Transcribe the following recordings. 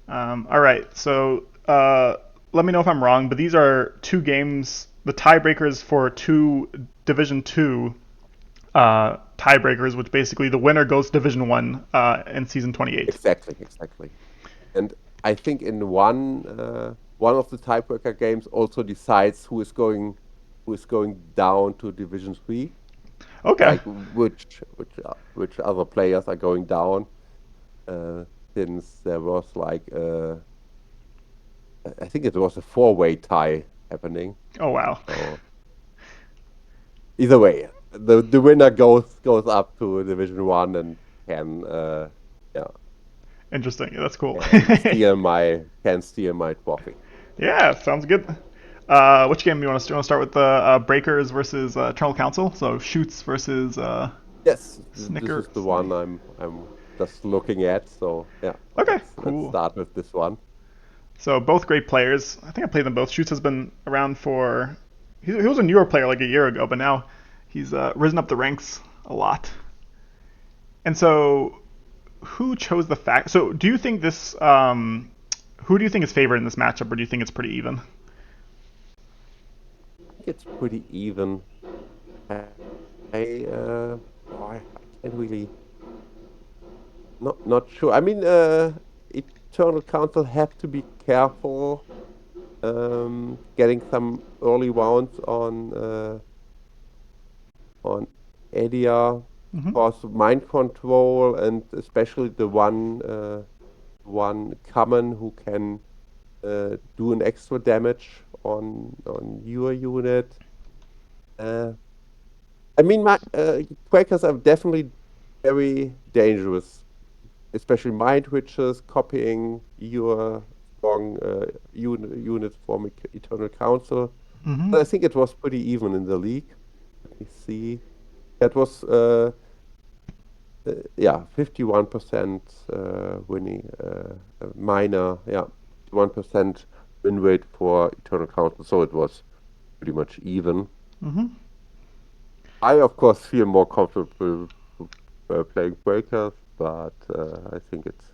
All right, so let me know if I'm wrong, but these are two games, the tiebreakers for two Division 2 tiebreakers, which basically the winner goes to Division 1 in season 28. Exactly, exactly. And I think in one of the tiebreaker games also decides who is going down to Division 3, Okay, like which other players are going down. Uh, since there was like I think it was a four-way tie happening. oh wow, So either way, the winner goes up to Division 1 and can yeah interesting. Yeah, that's cool. can steal my trophy. Yeah, sounds good. Which game do you want to start? Want to start with the Breakers versus Eternal Council? So shoots versus Yes, this Snicker. is the one I'm just looking at. So yeah, Okay, let's cool. start with this one. So both great players. I think I played them both. Shoots has been around for. He was a newer player like a year ago, but now he's risen up the ranks a lot. And so, who chose the fact? So, do you think this? Who do you think is favored in this matchup, or do you think it's pretty even? I think it's pretty even. I I can't really not sure. I mean, Eternal Council have to be careful getting some early rounds on Edia, Hmm. because mind control and especially the one common who can do an extra damage on your unit. Uh, I mean, my Quakers are definitely very dangerous, especially mind witches copying your strong unit from Eternal Council. Hmm. But I think it was pretty even in the league. Let me see. That was yeah, 51% winning, minor, yeah, 51% win rate for Eternal Council, so it was pretty much even. Hmm. I, of course, feel more comfortable playing Breakers, but I think it's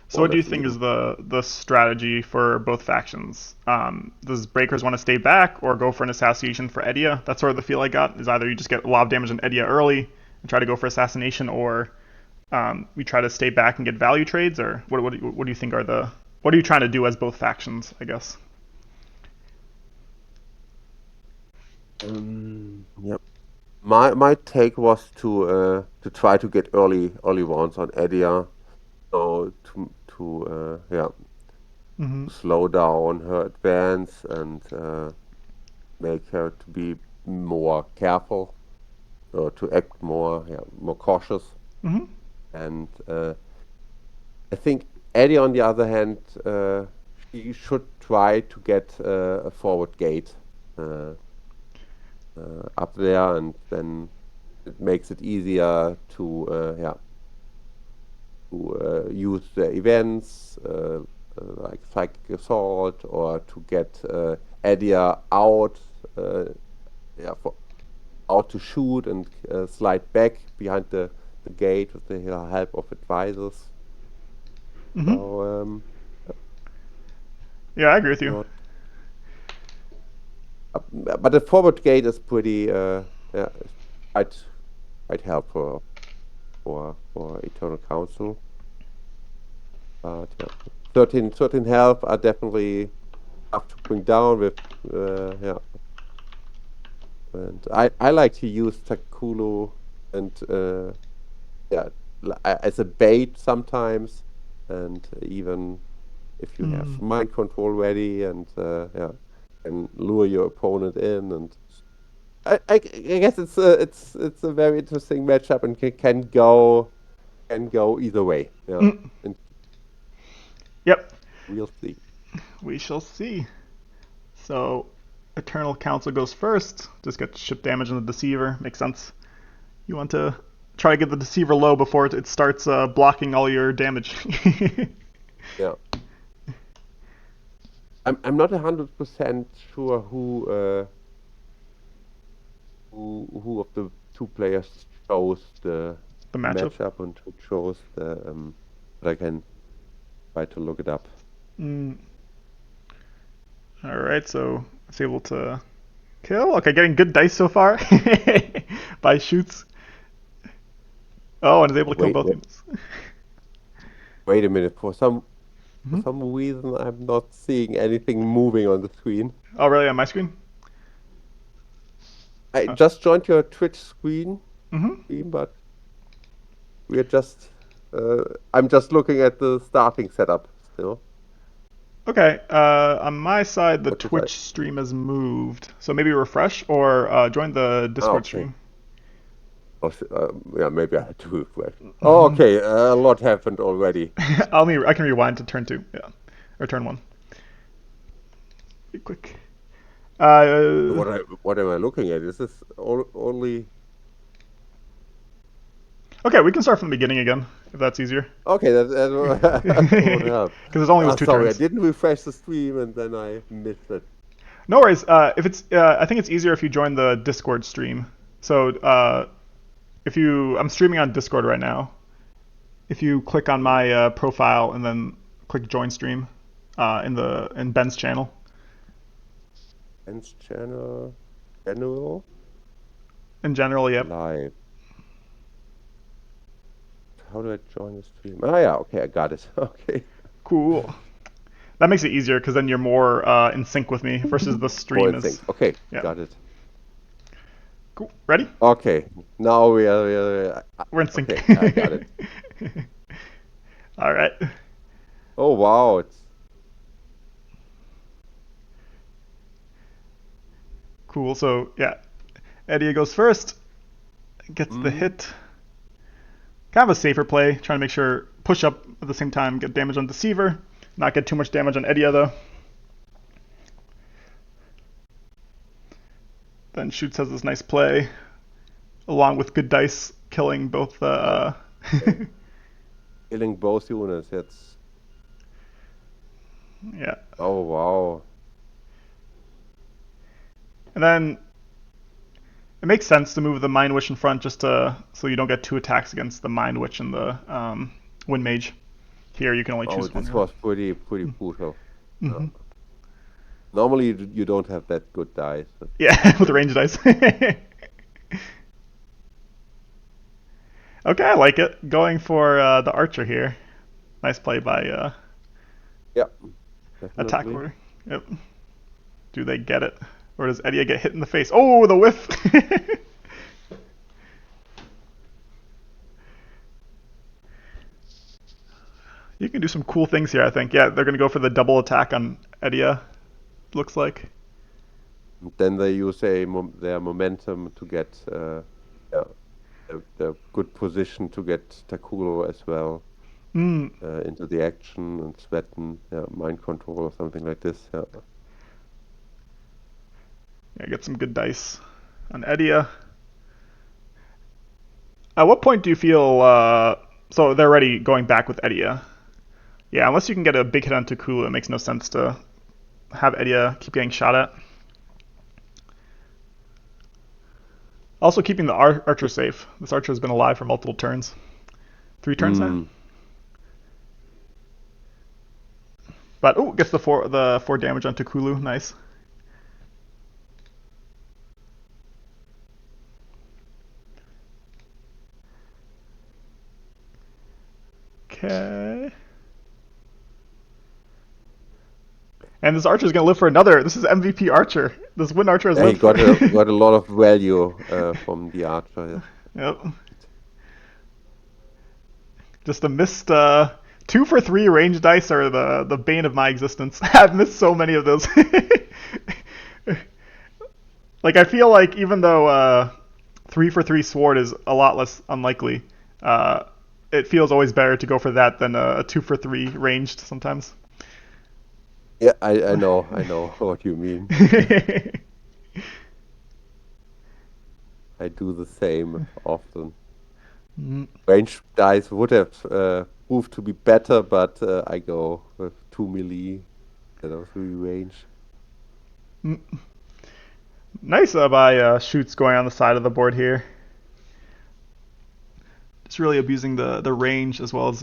So, more or what do you less think is even. the strategy for both factions? Does Breakers want to stay back or go for an assassination for Edia? That's sort of the feel I got. Is either you just get a lot of damage on Edia early and try to go for assassination, or we try to stay back and get value trades, or what do you think are the what are you trying to do as both factions? I guess. Yep. My take was to try to get early rounds on Edia, so to yeah, Hmm. slow down her advance and make her to be more careful or to act more, yeah, more cautious. Hmm. And I think Eddie, on the other hand, she should try to get a forward gate uh, up there, and then it makes it easier to yeah, to use the events like psychic assault, or to get Eddie out, uh, yeah, out to shoot and slide back behind the gate with the help of advisors. Hmm. So Yeah, I agree with you. not, but the forward gate is pretty yeah, it's quite helpful for Eternal Council. But yeah, 13 health are definitely tough to bring down with yeah. And I like to use Takulu and yeah, as a bait sometimes, and even if you have Mm. mind control ready, and yeah, and lure your opponent in. And I guess it's a very interesting matchup, and can go either way. Yeah, Mm. and Yep, we'll see. we shall see. So, Eternal Council goes first. Just get ship damage on the Deceiver. Makes sense. You want to try to get the Deceiver low before it starts blocking all your damage. Yeah, I'm not 100% sure who of the two players chose the The matchup. matchup and who chose the but I can try to look it up. Mm. All right, so it's able to kill. Okay, getting good dice so far by shoots. Oh, and is able to kill Wait, both wait, units. wait a minute. For Mhm. some reason, I'm not seeing anything moving on the screen. Oh, really? On my screen? I just joined your Twitch Mm-hmm. stream, but we're just. Uh, I'm just looking at the starting setup still. Okay. On my side, the What should I? Twitch stream has moved. So maybe refresh or join the Ah, Discord okay. stream. Oh, yeah, maybe I had to refresh. Oh, okay. A lot happened already. I can rewind to turn two. Yeah, or turn one. Be quick. Uh, What am I looking at? Is this only? okay, we can start from the beginning again if that's easier. Okay, that would help. Because it only was two Sorry, I turns. didn't refresh the stream and then I missed it. No worries. If it's, I think it's easier if you join the Discord stream. So if you, I'm streaming on Discord right now. If you click on Hmm. my profile and then click join stream in Ben's channel. Ben's general In general, yep. live. How do I join the stream? Ah, yeah. Okay, I got it. Okay. Cool. That makes it easier because then you're more in sync with me versus the More stream in is. sync. Okay, Yeah. got it. Cool. Ready? Okay, now We're in sync. okay, I got it. All right. Oh wow, it's Cool. So yeah, Eddie goes first. Gets the mm, hit. Kind of a safer play, trying to make sure push up at the same time, get damage on Deceiver, not get too much damage on Edia though. Then Shoots has this nice play, along with good dice, killing both. okay. Killing both units. It's Yeah, oh wow. and then it makes sense to move the Mind Witch in front just to so you don't get two attacks against the Mind Witch and the Wind Mage. Here you can only Oh, choose one this really. was pretty brutal. Mm-hmm. Uh, Normally you don't have that good dice. But, Yeah, with the range dice. Okay, I like it. Going for the Archer here. Nice play by yeah, Attack definitely. Order. Yep. Do they get it? Or does Edia get hit in the face? Oh, the whiff! You can do some cool things here, I think. Yeah, they're going to go for the double attack on Edia, looks like. Then they use their momentum to get yeah, the good position to get Takuro as well Hmm. into the action and threaten mind control or something like this. Yeah. Yeah, get some good dice on Edia. At what point do you feel... so they're already going back with Edia. Yeah, unless you can get a big hit on Takula, it makes no sense to have Edia keep getting shot at. Also keeping the Archer safe. This Archer has been alive for multiple turns. 3 turns now? Mm. But, oh, gets the four damage on Takulu. Nice. Okay. And this Archer is going to live for another. This is MVP Archer. This Wind Archer has Yeah, he lived for... got a lot of value from the archer. Yep. Just a missed 2 for 3 range dice are the bane of my existence. I've missed so many of those. Like I feel like even though 3 for 3 sword is a lot less unlikely, uh, it feels always better to go for that than a 2 for 3 ranged sometimes. Yeah, I know what you mean. I do the same often. Mm, Range dice would have proved to be better, but I go with 2 melee instead of 3 range. mm. Nice by shoots going on the side of the board here. Just really abusing the range as well as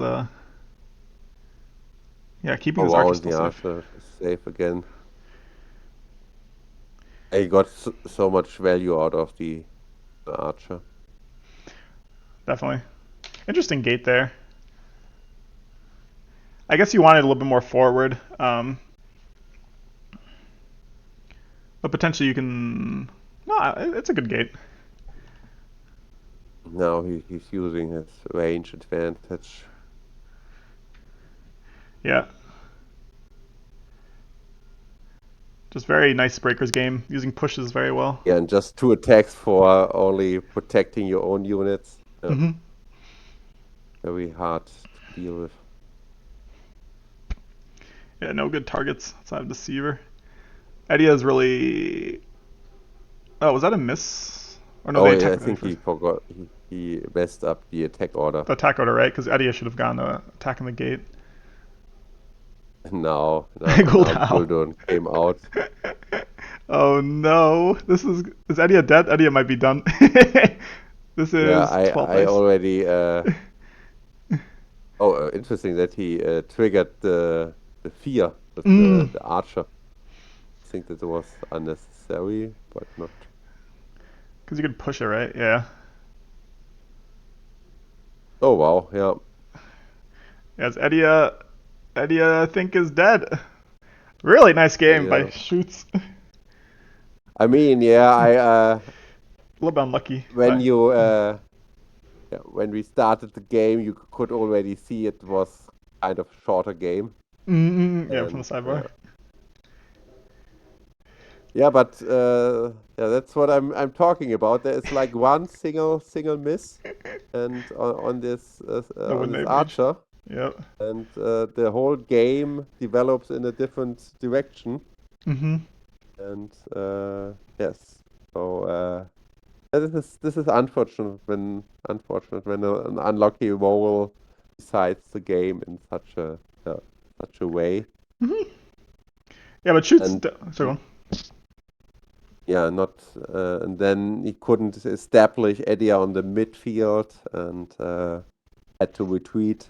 Yeah, keeping his archer Around still the safe. archer is safe again. He got so much value out of the archer. Definitely. Interesting gate there. I guess you wanted a little bit more forward. But potentially you can. No, it's a good gate. Now he's using his range advantage. Yeah. Just very nice breakers game, using pushes very well. Yeah, and just two attacks for only protecting your own units. Yeah, Hmm. very hard to deal with. Yeah, no good targets outside of Deceiver. Edia is really. Oh, was that a miss? Or no, they Oh, yeah, I attacked Eddie think he first. forgot. He messed up the attack order. The attack order, right? Because Edia should have gone to attacking the gate. Now Cooldown. Gul'dan came out. Oh no. Is Edia dead? Edia might be done. This Yeah, is 12 I dice. already. Oh, interesting that he triggered the fear with Mm. the archer. I think that was unnecessary, but not. Because you could push it, right? Yeah. Oh wow, yeah, Yes, Edia, I think, is dead. Really nice game by yeah. Shoots. A I mean, yeah, I little bit unlucky, when but. you yeah, when we started the game, you could already see it was kind of shorter game, Yeah, from and the sidebar. yeah, but yeah, that's what I'm talking about. There is like one single miss, and The on win this they reached. archer, Yep. and the whole game develops in a different direction. Hmm. And yes, so this is unfortunate when an unlucky roll decides the game in such a way. Hmm. Yeah, but Shoots. And So yeah, not and then he couldn't establish Eddie on the midfield and had to retreat.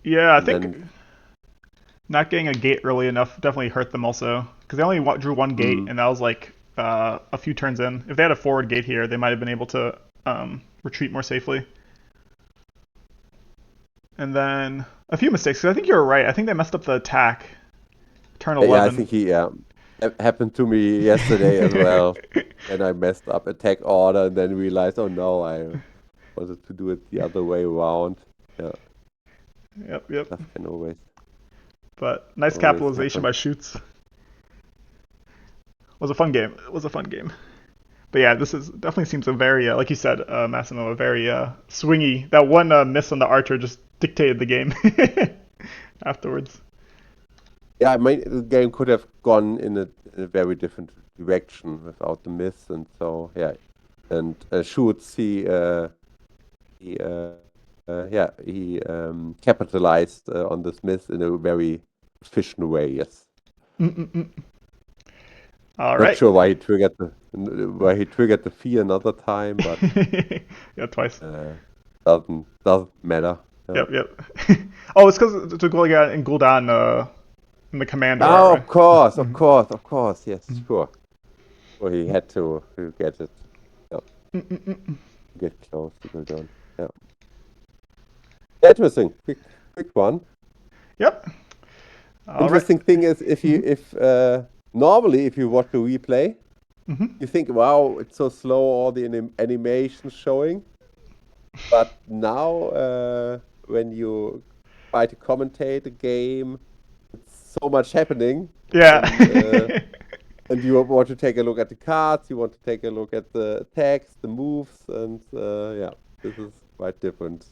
yeah, I And think then not getting a gate early enough definitely hurt them also because they only drew one gate, mm, and that was like a few turns in. If they had a forward gate here, they might have been able to retreat more safely. And then a few mistakes. 'Cause I think you're right. I think they messed up the attack turn yeah, I 11. think he it happened to me yesterday as well. And I messed up attack order and then realized, oh no, I wanted to do it the other way around. Yeah, Yep, yep. that can But nice always capitalization happen. by Shoots. Was a fun game. It was a fun game. But yeah, this is definitely seems a very, like you said, Massimo, a very swingy. That one miss on the archer just dictated the game afterwards. Yeah, I mean, the game could have gone in a very different direction without the miss, and so yeah, and Schutz he capitalized on this miss in a very efficient way. Yes, Mm-mm-mm. All not right. sure why he triggered the fear another time, but Yeah, twice. uh, doesn't matter. Yeah. Yep, yep. Oh, it's because to Gulligan and Gul'dan in the commander art, Oh, right? of course, of Mhm. course, of course. Yes, Mhm. sure. Well, he had to get it. Yeah, Mm-mm-mm. get close to go down. Yeah. Interesting. Quick one. Yep. All right. Interesting thing is if you Mhm. if normally if you watch a replay, Mhm. you think, wow, it's so slow, all the animations showing. But now when you try to commentate a game, it's so much happening, Yeah. and and you want to take a look at the cards, you want to take a look at the attacks, the moves, and yeah, this is quite different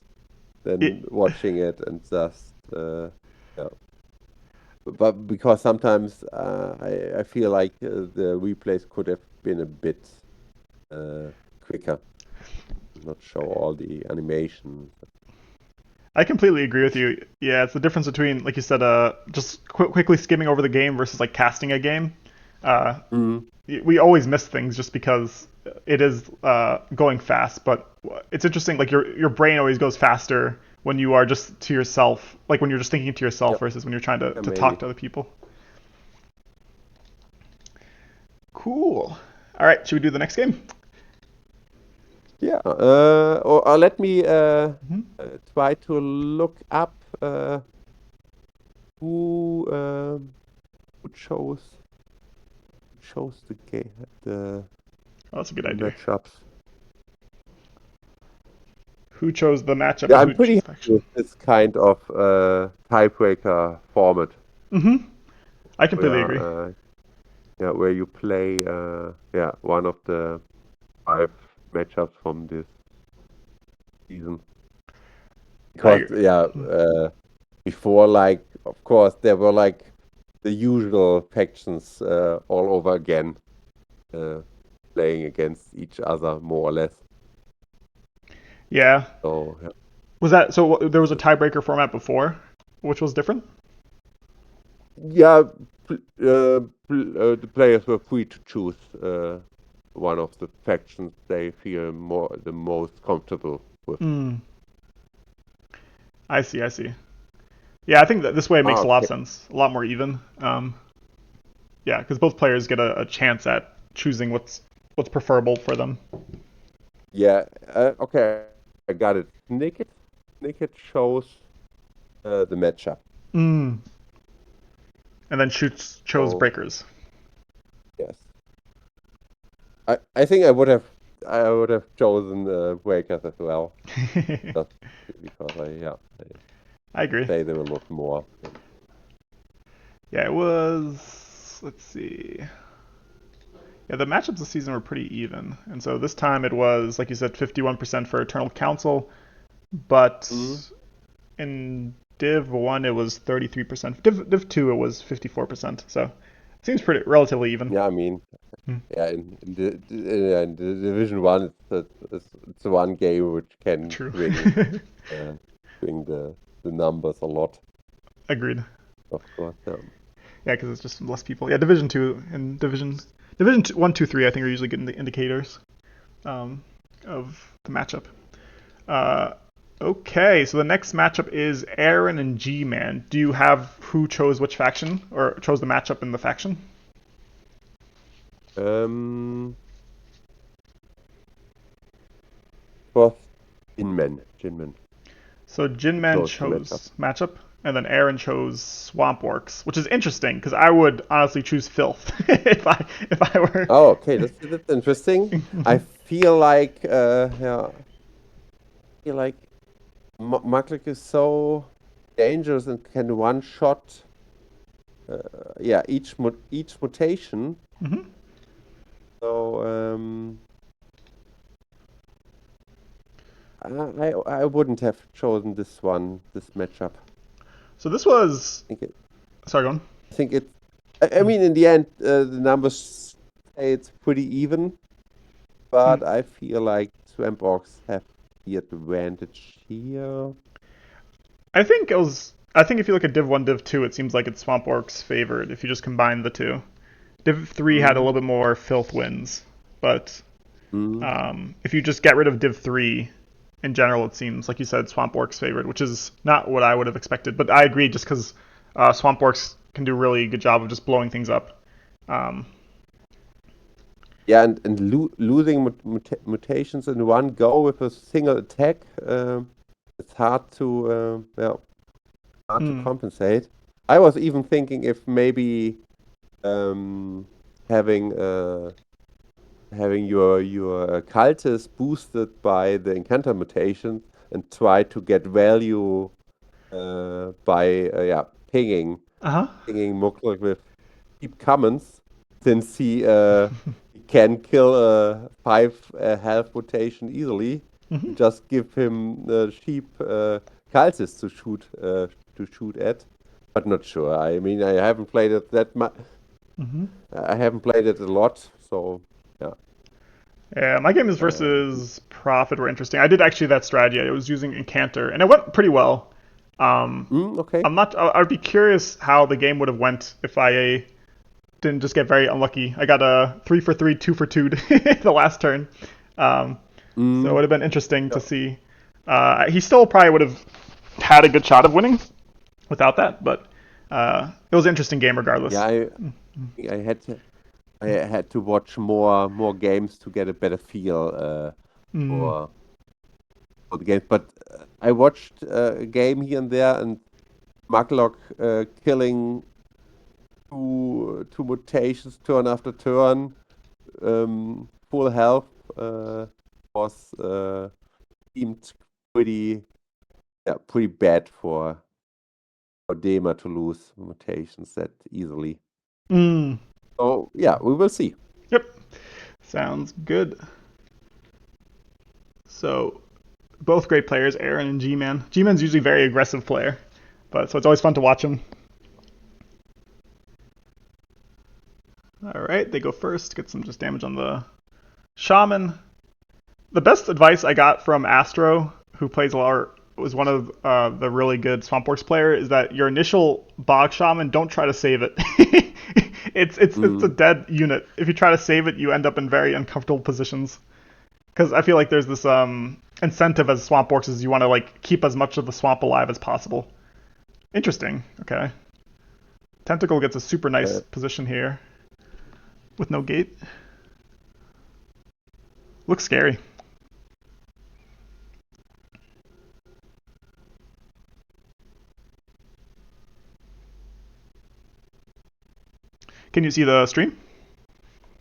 than watching it and just yeah. But because sometimes I feel like the replays could have been a bit uh, quicker, not show all the animation. I completely agree with you. Yeah, it's the difference between, like you said, just quickly skimming over the game versus like casting a game. Uh, Mm. we always miss things just because it is going fast. But it's interesting. Like your brain always goes faster when you are just to yourself, like when you're just thinking to yourself Yep. versus when you're trying Yeah, to talk maybe. to other people. Cool. All right, should we do the next game? Yeah. Or let me Hmm. try to look up who who chose the game Oh, that's a good the idea. matchups. Who chose the matchup Yeah, and I'm who pretty chose the happy faction? with this kind of tiebreaker format Hmm. I completely agree. where yeah, where you play yeah, one of the five matchups from this season. I Because yeah, before, like, of course there were like the usual factions all over again, uh, playing against each other more or less. Yeah. So yeah, Was that so? There was a this is- tiebreaker format before, which was different. yeah, the players were free to choose one of the factions they feel the most comfortable with. Mm, I see. I see. Yeah, I think that this way it makes Ah, a lot of okay. sense. A lot more even. Yeah, because both players get a chance at choosing what's preferable for them. Yeah, okay, I got it. Naked shows the matchup. Mm. And then shoots chose So breakers. yes, I think I would have chosen Breakers as well, just because I I agree. play them a lot more. Yeah, it was. Let's see. Yeah, the matchups this season were pretty even, and so this time it was like you said, 51% for Eternal Council, but Mm, in Div 1 it was 33%. Div 2 it was 54%. So it seems pretty relatively even. yeah, I mean, Hmm. yeah, in the Division One, it's the one game which can True. uh, swing the numbers a lot, Agreed. of course. Yeah. Yeah, because it's just less people. Yeah, Division 2 and Division 1, 2, 3 I think are usually good indicators um, of the matchup. Uh, okay, so the next matchup is Aaron and G-Man. Do you have who chose which faction or chose the matchup in the faction? Um, was Jinman. So He Jinman chose the matchup. chose matchup, and then Aaron chose Swamp Orcs, which is interesting because I would honestly choose Filth if I were. Oh, okay, that's interesting. I feel like yeah, I feel like Maklik is so dangerous and can one shot yeah, each mutation. Hmm. So I wouldn't have chosen this matchup. So this was. I think it Sorry, go on. I think it I mean in the end the numbers say it's pretty even, Mm. but I feel like Swamp Orcs have the advantage here. I think it was. I think if you look at Div 1, Div 2, it seems like it's Swamp Orcs favored if you just combine the two. Div 3 had a Mm, little bit more filth wins, but mm. if you just get rid of Div 3, in general, it seems like you said Swamp Orcs favored, which is not what I would have expected. But I agree, just because Swamp Orcs can do a really good job of just blowing things up. Um, Yeah, and losing mutations in one go with a single attack, it's hard to mm, compensate. I was even thinking if maybe um, having your cultist boosted by the encounter mutation and try to get value by yeah, uh huh. pinging Muklik with cheap commons, since he can kill a 5 health mutation easily. Hmm. You just give him the cheap cultists to shoot at, but not sure. I mean, I haven't played it that much. Hmm. I haven't played it a lot, so yeah. Yeah, my games Uh, versus Prophet were interesting. I did actually that strategy. I was using Incanter, and it went pretty well. Um, okay. I'm not. I'd be curious how the game would have went if I didn't just get very unlucky. I got a 3 for 3, 2 for 2 the last turn. Um, so it Mm, would have been interesting to yeah. see. He still probably would have. had a good shot of winning without that, but it was an interesting game regardless. Yeah, I had to watch more games to get a better feel Mm, for the games. But I watched a game here and there, and Maglock killing two mutations turn after turn, full health, was seemed pretty bad for Dema to lose mutations that easily. mm, So yeah, we will see. yep, sounds good. So both great players, Aaron and G-Man. G-Man's usually a very aggressive player, but so it's always fun to watch him. All right, they go first. Get some just damage on the shaman. The best advice I got from Astro, who plays a lot, was one of the really good Swampworks player, is that your initial bog shaman, don't try to save it. It's a dead unit. If you try to save it, you end up in very uncomfortable positions. Because I feel like there's this incentive as Swampworks is you want to like keep as much of the swamp alive as possible. Interesting. Okay. Tentacle gets a super nice position here with no gate. Looks scary. Can you see the stream?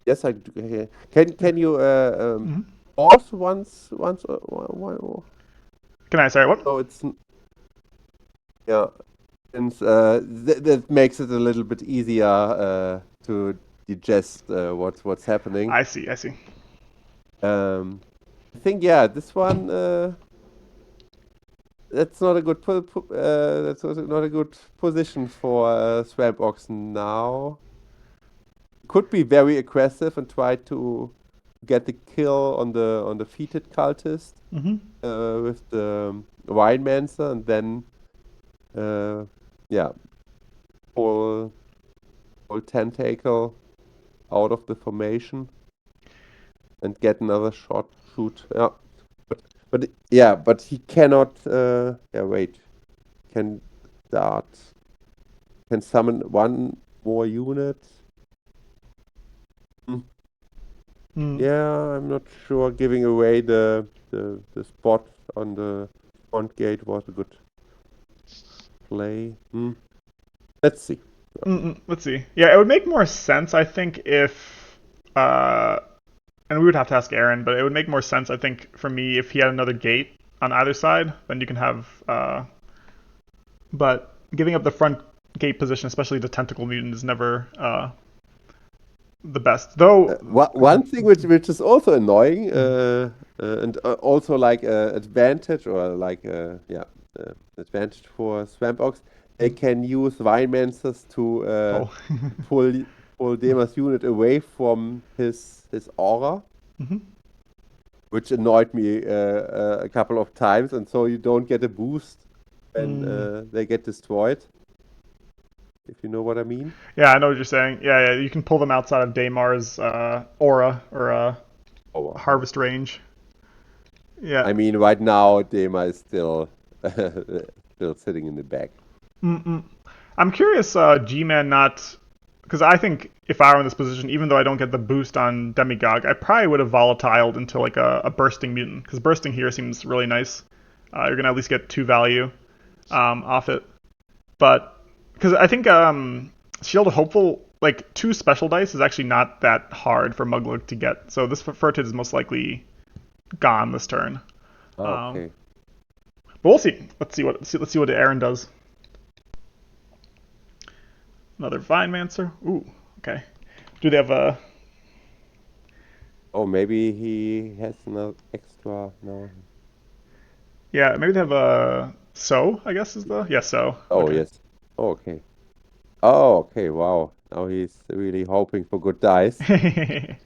Yes, I do. Can you Mm-hmm. pause once? Can I? Sorry, what? So it's yeah, and that makes it a little bit easier to digest what's happening. I see. I think this one that's not a good that's also not a good position for Swamp Oxen now. Could be very aggressive and try to get the kill on the defeated cultist Mm-hmm. with the Winemancer, and then yeah, pull Tentacle out of the formation and get another shoot. Yeah, but he cannot. Wait, can start. Can summon one more unit. Mm. Yeah, I'm not sure. Giving away the spot on the front gate was a good play. Let's see. Let's see. Yeah, it would make more sense, I think, if and we would have to ask Aaron, but it would make more sense, I think, for me if he had another gate on either side. Then you can have. But giving up the front gate position, especially the tentacle mutant, is never the best. Though. One thing which is also annoying, and also like advantage or like advantage for Swamp Ox, they can use Winemancers to pull Dema's unit away from his aura, which annoyed me a couple of times, and so you don't get a boost when they get destroyed. If you know what I mean. Yeah, I know what you're saying. Yeah, you can pull them outside of Daymar's aura or harvest range. Yeah. I mean, right now Dema is still sitting in the back. I'm curious, G-Man not... Because I think if I were in this position, even though I don't get the boost on Demigod, I probably would have volatiled into like a bursting mutant. Because bursting here seems really nice. You're going to at least get 2 value off it. But... Because I think Shield of Hopeful, like 2 special dice is actually not that hard for Muglug to get. So this Fertid is most likely gone this turn. Okay. But we'll see. Let's see what Aaron does. Another Vinemancer. Ooh, okay. Do they have a... Oh, maybe he has no extra. No. Yeah, maybe they have a... So, I guess is the... Yeah, so. Oh, okay. yes. Oh, okay. Oh, okay. Wow. Now he's really hoping for good dice. And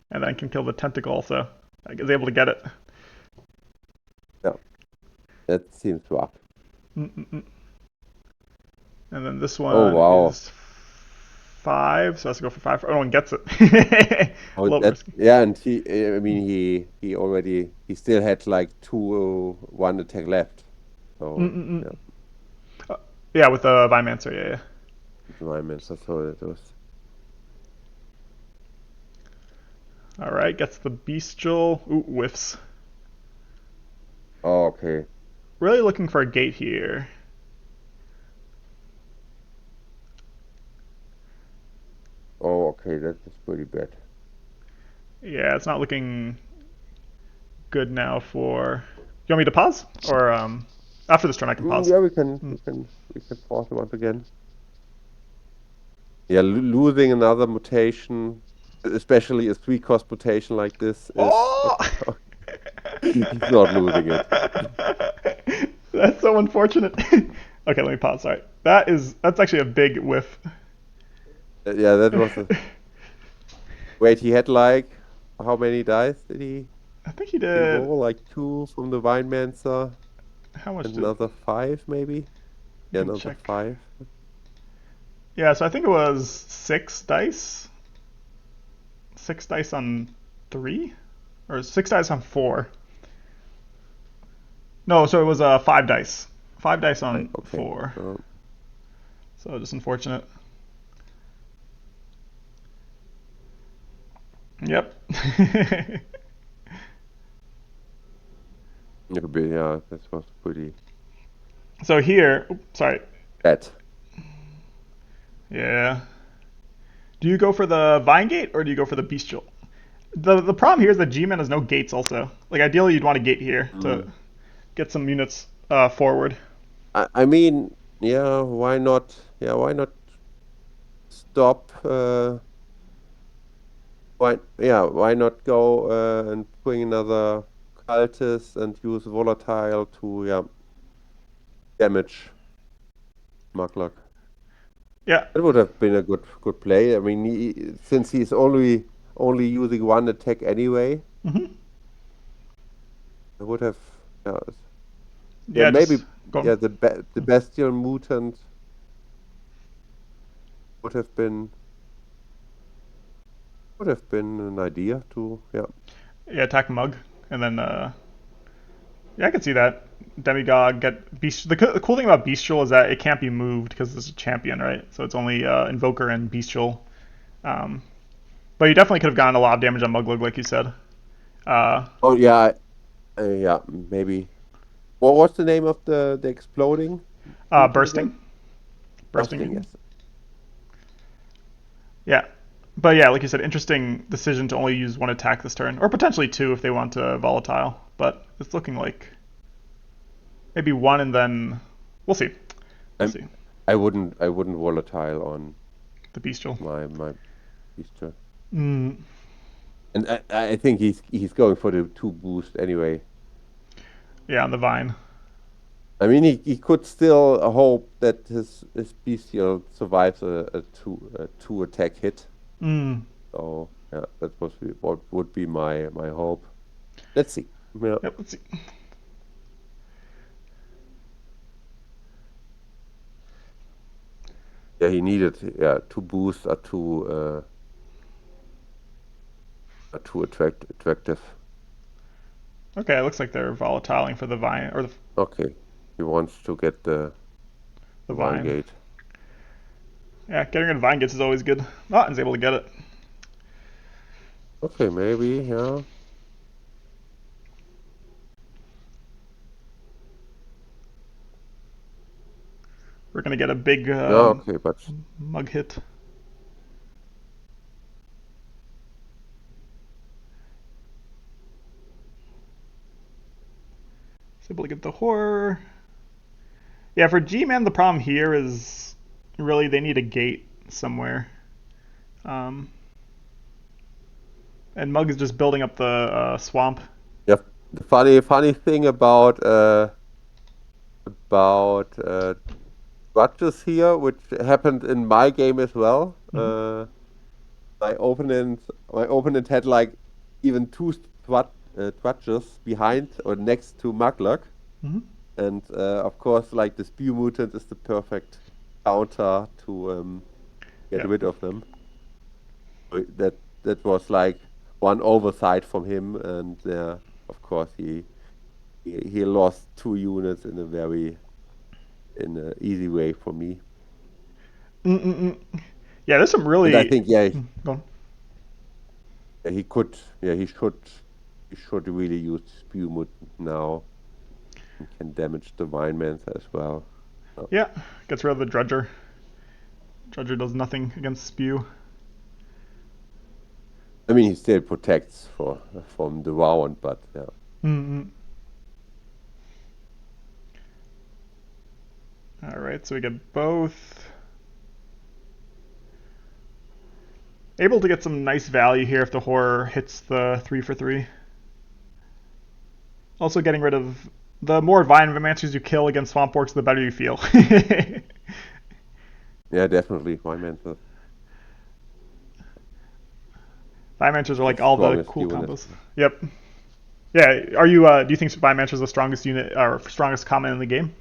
then can kill the tentacle also. Is able to get it. No. That seems rough. And then this one is 5, so let's go for 5. Oh, one gets it. Yeah, and he still had like 1 attack left. So Mm-mm-mm. yeah, Yeah, with the Vinemancer, yeah. environments. So it was. All right, gets the Bestial. Ooh, whiffs. Oh, okay. Really looking for a gate here. Oh, okay. That is pretty bad. Yeah, it's not looking good now for. You want me to pause? Or after this turn I can pause. Yeah, we can Hmm. we can pause once again. Yeah, losing another mutation, especially a three-cost mutation like this, is Oh! he's not losing it. That's so unfortunate. Okay, let me pause. Sorry. That's actually a big whiff. Yeah, that was a wait. He had like how many dice did I think he he did. roll? Like two from the Vinemancer, How much and did? another five maybe. I Yeah, can another check. five. Yeah, so I think it was 6 dice. 6 dice on 3? Or 6 dice on 4. No, so it was 5 dice. 5 dice Five. on Okay. 4. So just unfortunate. Yep. It could be. Yeah, that was pretty So here, sorry. bad. Yeah. Do you go for the Vine Gate or do you go for the Bestial? The problem here is that G-Man has no gates also. Like ideally you'd want a gate here to Mm. get some units forward. I mean, yeah. Why not? Yeah, why not stop? Why not go and bring another cultist and use volatile to damage Muglock? Yeah. That would have been a good play. I mean, since he's only using one attack anyway, Hmm. I would have yeah, Yeah, maybe just go. yeah the bestial mutant would have been an idea to Yeah, attack Mug. And then, yeah, I can see that. Demigod get Beast. The cool thing about Bestial is that it can't be moved because it's a champion, right? So it's only Invoker and Bestial. Um, but you definitely could have gotten a lot of damage on Muglug, like you said. Uh, oh yeah yeah maybe. What was the name of the exploding mutant bursting. again? Bursting, Bursting. yes. Yeah. But yeah, like you said, interesting decision to only use one attack this turn, or potentially two if they want to volatile. But it's looking like maybe one and then we'll see. We'll I'm, see. I wouldn't volatile on The Bestial. my Easter. Mm, And I think he's going for the two boost anyway. yeah, on the Vine. I mean, he could still hope that his bestial survives a two attack hit. Mm, So yeah, that was what would be my hope. Let's see. Yeah, yep. Let's see. yeah, he needed two boosts are too attractive. Okay, it looks like they're volatiling for the Vine or Okay, he wants to get the the Vine Vine. Gate. Yeah, getting rid of Vine gets is always good. Ah, is able to get it. Okay, maybe yeah. We're gonna get a big Yeah, okay, but Mug hit. Is able to get the horror. Yeah, for G-Man, the problem here is really they need a gate somewhere. Um, and Mug is just building up the swamp. yeah. The funny thing about grudges here, which happened in my game as well. Hmm. My opponent had like even two grudges behind or next to Muglock, Hmm. and of course, like the spew mutant is the perfect counter to get Yeah. rid of them. So that was like one oversight from him, and of course he lost 2 units in a easy way for me. Mm-mm-mm. Yeah, there's some And I really. think, yeah, Go on. he could, yeah, he should really use Spew Mutant now and can damage the Vinemancer as well. So, Yeah, gets rid of the Drudger. Drudger does nothing against Spew. I mean, he still protects from the round, but yeah. Mm-mm. All right, so we get both. Able to get some nice value here if the horror hits the 3 for 3. Also getting rid of the more Vine-Mancers you kill against Swamp Orcs, the better you feel. Yeah, definitely. Vinemancer Vine-Mancers are the like all the strongest cool unit. combos. Yep. Yeah, are you? Do you think Vine-Mancers is the strongest unit or strongest common in the game?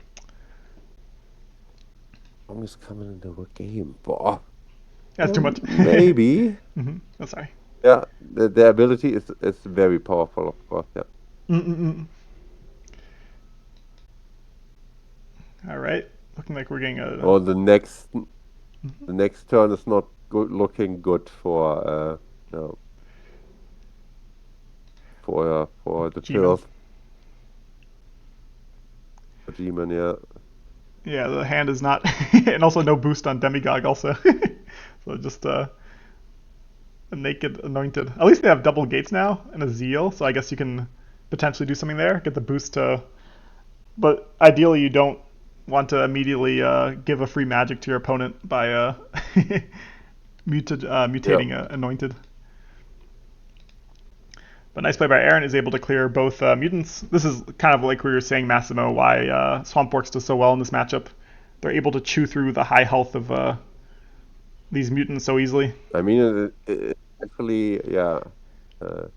Strongest coming into the game. Boah. That's too much. Maybe. Oh, sorry. Yeah, the ability is very powerful, of course. Yeah. Mm-mm-mm. All right, looking like we're getting a. Or the next turn is not looking good no, for the G-Man. tilth for G-Man. Yeah. Yeah, the hand is not, and also no boost on Demigog also. So just a naked anointed. At least they have double gates now and a zeal, so I guess you can potentially do something there. Get the boost to, but ideally you don't want to immediately give a free magic to your opponent by Yeah. mutating anointed. But nice play by Aaron is able to clear both mutants. This is kind of like we were saying, Massimo, why Swamp Orcs does so well in this matchup. They're able to chew through the high health of these mutants so easily. I mean, actually, yeah. Uh,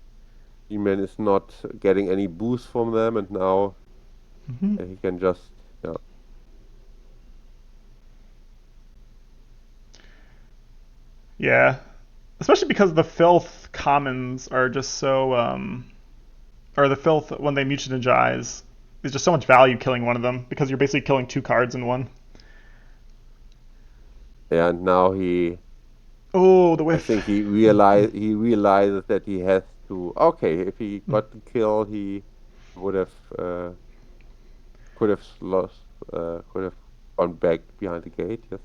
G-Man is not getting any boost from them, and now Mm-hmm. he can just, yeah. Yeah, especially because the filth commons are just so or the filth when they mutagenize, there's just so much value killing one of them because you're basically killing two cards in one. And now Oh, the I whiff. think he realizes that he has to. Okay, if he got the kill, he would have could have gone back behind the gate. Yes,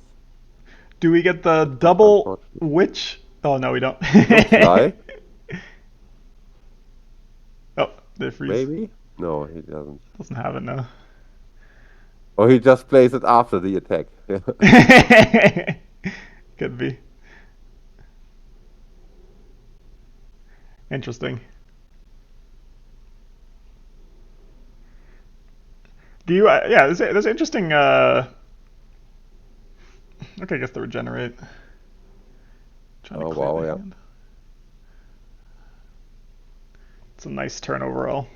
Do we get the that was double unfortunate. witch? Oh no, we don't. Looks like Oh, they freeze. maybe. No, he doesn't. Doesn't have it now. Or he just plays it after the attack. Could be interesting. Do you? Yeah, there's interesting. Okay, I guess the regenerate. Trying to Oh clear wow, the yeah. hand. It's a nice turn overall.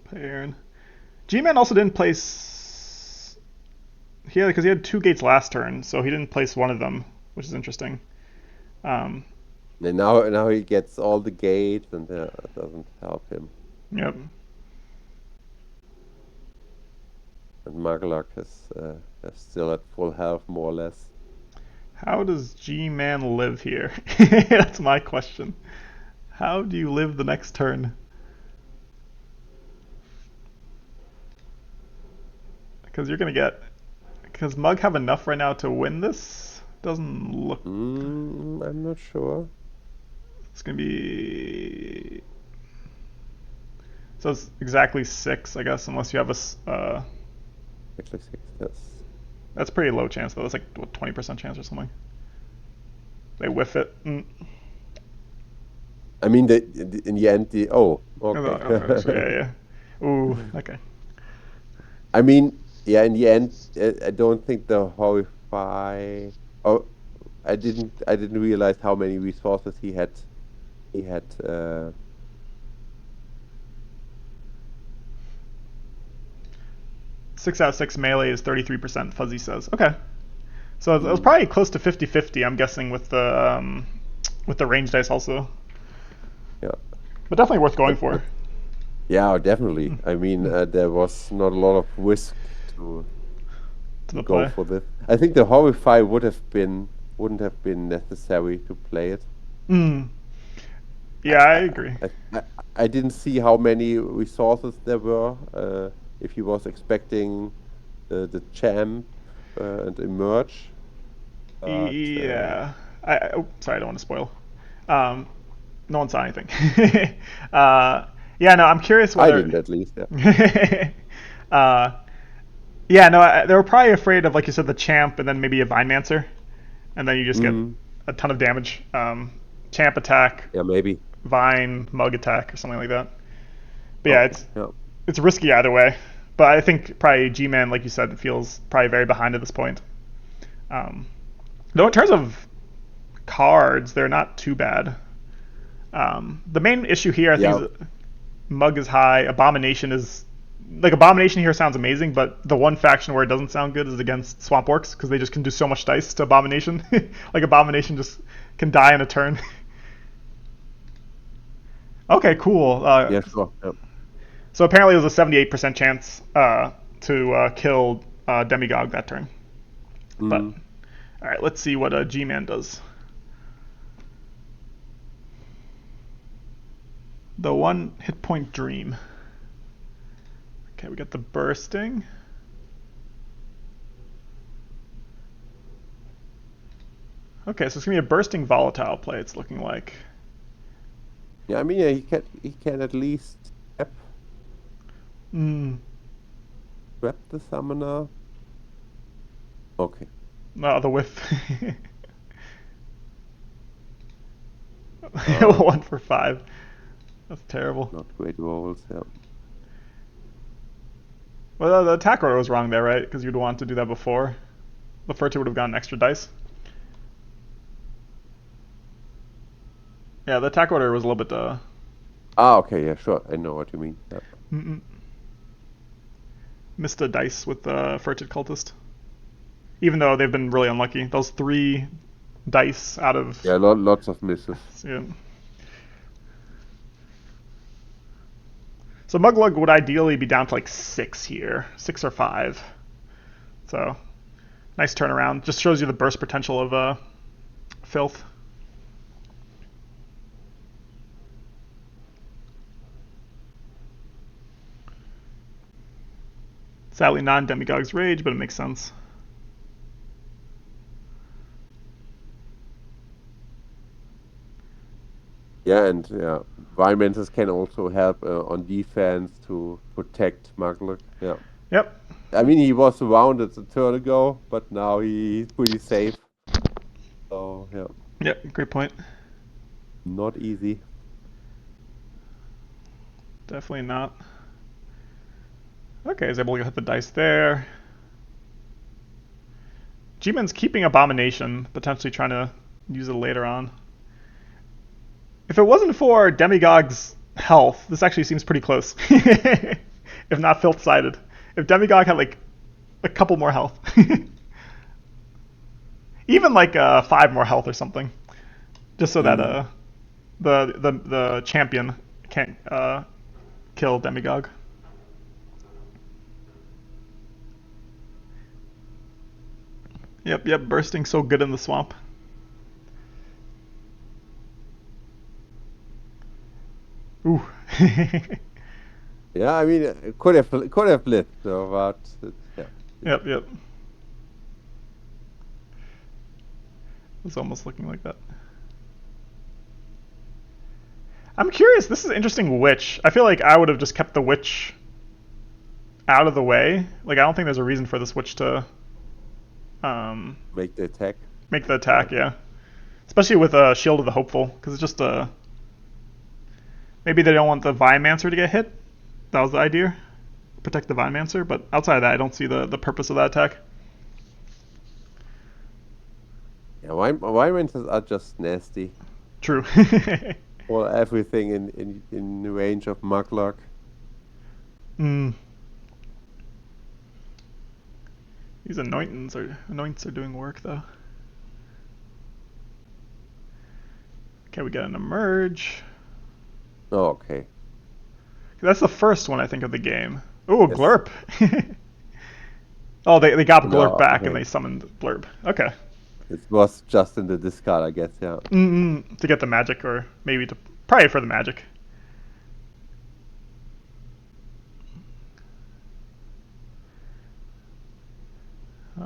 Play Aaron. G-Man also didn't place. Because he had two gates last turn, so he didn't place one of them, which is interesting. Um, And now he gets all the gates, and it doesn't help him. yep. And Maglok is still at full health, more or less. How does G-Man live here? That's my question. How do you live the next turn? Because you're gonna get. Because Mug have enough right now to win this? Doesn't look. I'm not sure. It's gonna be. So it's exactly 6, I guess, unless you have a. Actually, six. Yes. That's pretty low chance though. That's like what, 20% chance or something. They whiff it. I mean, in the end, okay. So yeah, yeah. Ooh, okay. I mean, yeah, in the end, I don't think the horrify. Oh, I didn't realize how many resources he had. He had. 6 out of 6 melee is 33%. Fuzzy says. Okay. So it was mm, probably close to 50-50. I'm guessing with the range dice also, yeah, but definitely worth going but for. Yeah, definitely. I mean, there was not a lot of risk to to to the go play. for this. I think the Horrify wouldn't have been necessary to play it. Mm. I Yeah, I I, agree. I didn't see how many resources there were. If he was expecting the champ and emerge, but Yeah. Sorry, I don't want to spoil. Um, no one saw anything. Yeah, no, I'm curious I whether. didn't at least. Yeah. uh, yeah, no, they were probably afraid of, like you said, the champ and then maybe a Vinemancer, and then you just get Mm, a ton of damage. Champ attack, yeah, maybe. Vine, Mug attack, or something like that. But yeah, Okay. it's Yeah. it's risky either way. But I think probably G-Man, like you said, feels probably very behind at this point. Um, though in terms of cards, they're not too bad. The main issue here, I think, Yeah. is Mug is high. Abomination is like Abomination here sounds amazing, but the one faction where it doesn't sound good is against Swamp Orcs because they just can do so much dice to Abomination. Like Abomination just can die in a turn. Okay, cool. Yeah. Sure. Yeah. So apparently there's a 78% chance to kill Demigog that turn. But Mm. all right, let's see what G-Man does. The one hit point Dream. Okay, we got the bursting. Okay, so it's gonna be a bursting volatile play. It's looking like. Yeah. I mean, yeah, he can at least Mm, grab the summoner. Okay. no, the whiff. Um, 1 for 5. That's terrible. not great rolls. Yeah. Well, the attack order was wrong there, right? Because you'd want to do that before. The Furtu would have gotten extra dice. Yeah, the attack order was a little bit Ah. Okay. Yeah. Sure. I know what you mean. Yeah. mm-mm. Missed a dice with the Furted Cultist. Even though they've been really unlucky. Those 3 dice out of. Yeah. Lots of misses. Yeah. So Muglug would ideally be down to like 6 here. 6 or 5. So, nice turnaround. Just shows you the burst potential of Filth. Sadly, non-Demigog's Rage, but it makes sense. Yeah, and yeah, Violentors can also help on defense to protect Muglock. Yeah. Yep. I mean, he was surrounded a turn ago, but now he's pretty safe. So, yeah, Yep. Great point. not easy. Definitely not. Okay, he's able to hit the dice there. G-Man's keeping Abomination, potentially trying to use it later on. If it wasn't for Demigog's health, this actually seems pretty close. If not filth-sided. If Demigog had like a couple more health. Even like 5 more health or something. Just so that Mm. the champion can't kill Demigog. Yep, bursting so good in the swamp. Ooh. Yeah, I mean, it could have lived, so, but yeah. Yep. It's almost looking like that. I'm curious. This is an interesting witch. I feel like I would have just kept the witch out of the way. Like I don't think there's a reason for this witch to um, Make the attack. make the Yeah. attack. Yeah, especially with a Shield of the Hopeful, because it's just maybe they don't want the Vinemancer to get hit. That was the idea, protect the Vinemancer. But outside of that, I don't see the purpose of that attack. Yeah, Violentors are just nasty. True. Or everything in the range of Muglock. mm. These anoints are doing work though. Okay, we got an emerge. Oh, okay. That's the first one I think of the game. Oh, Yes. Glurp. Oh, they got Glurp No, back and okay. they summoned Blurb. Okay. It was just in the discard, I guess. Yeah. To get the magic, or maybe to probably for the magic.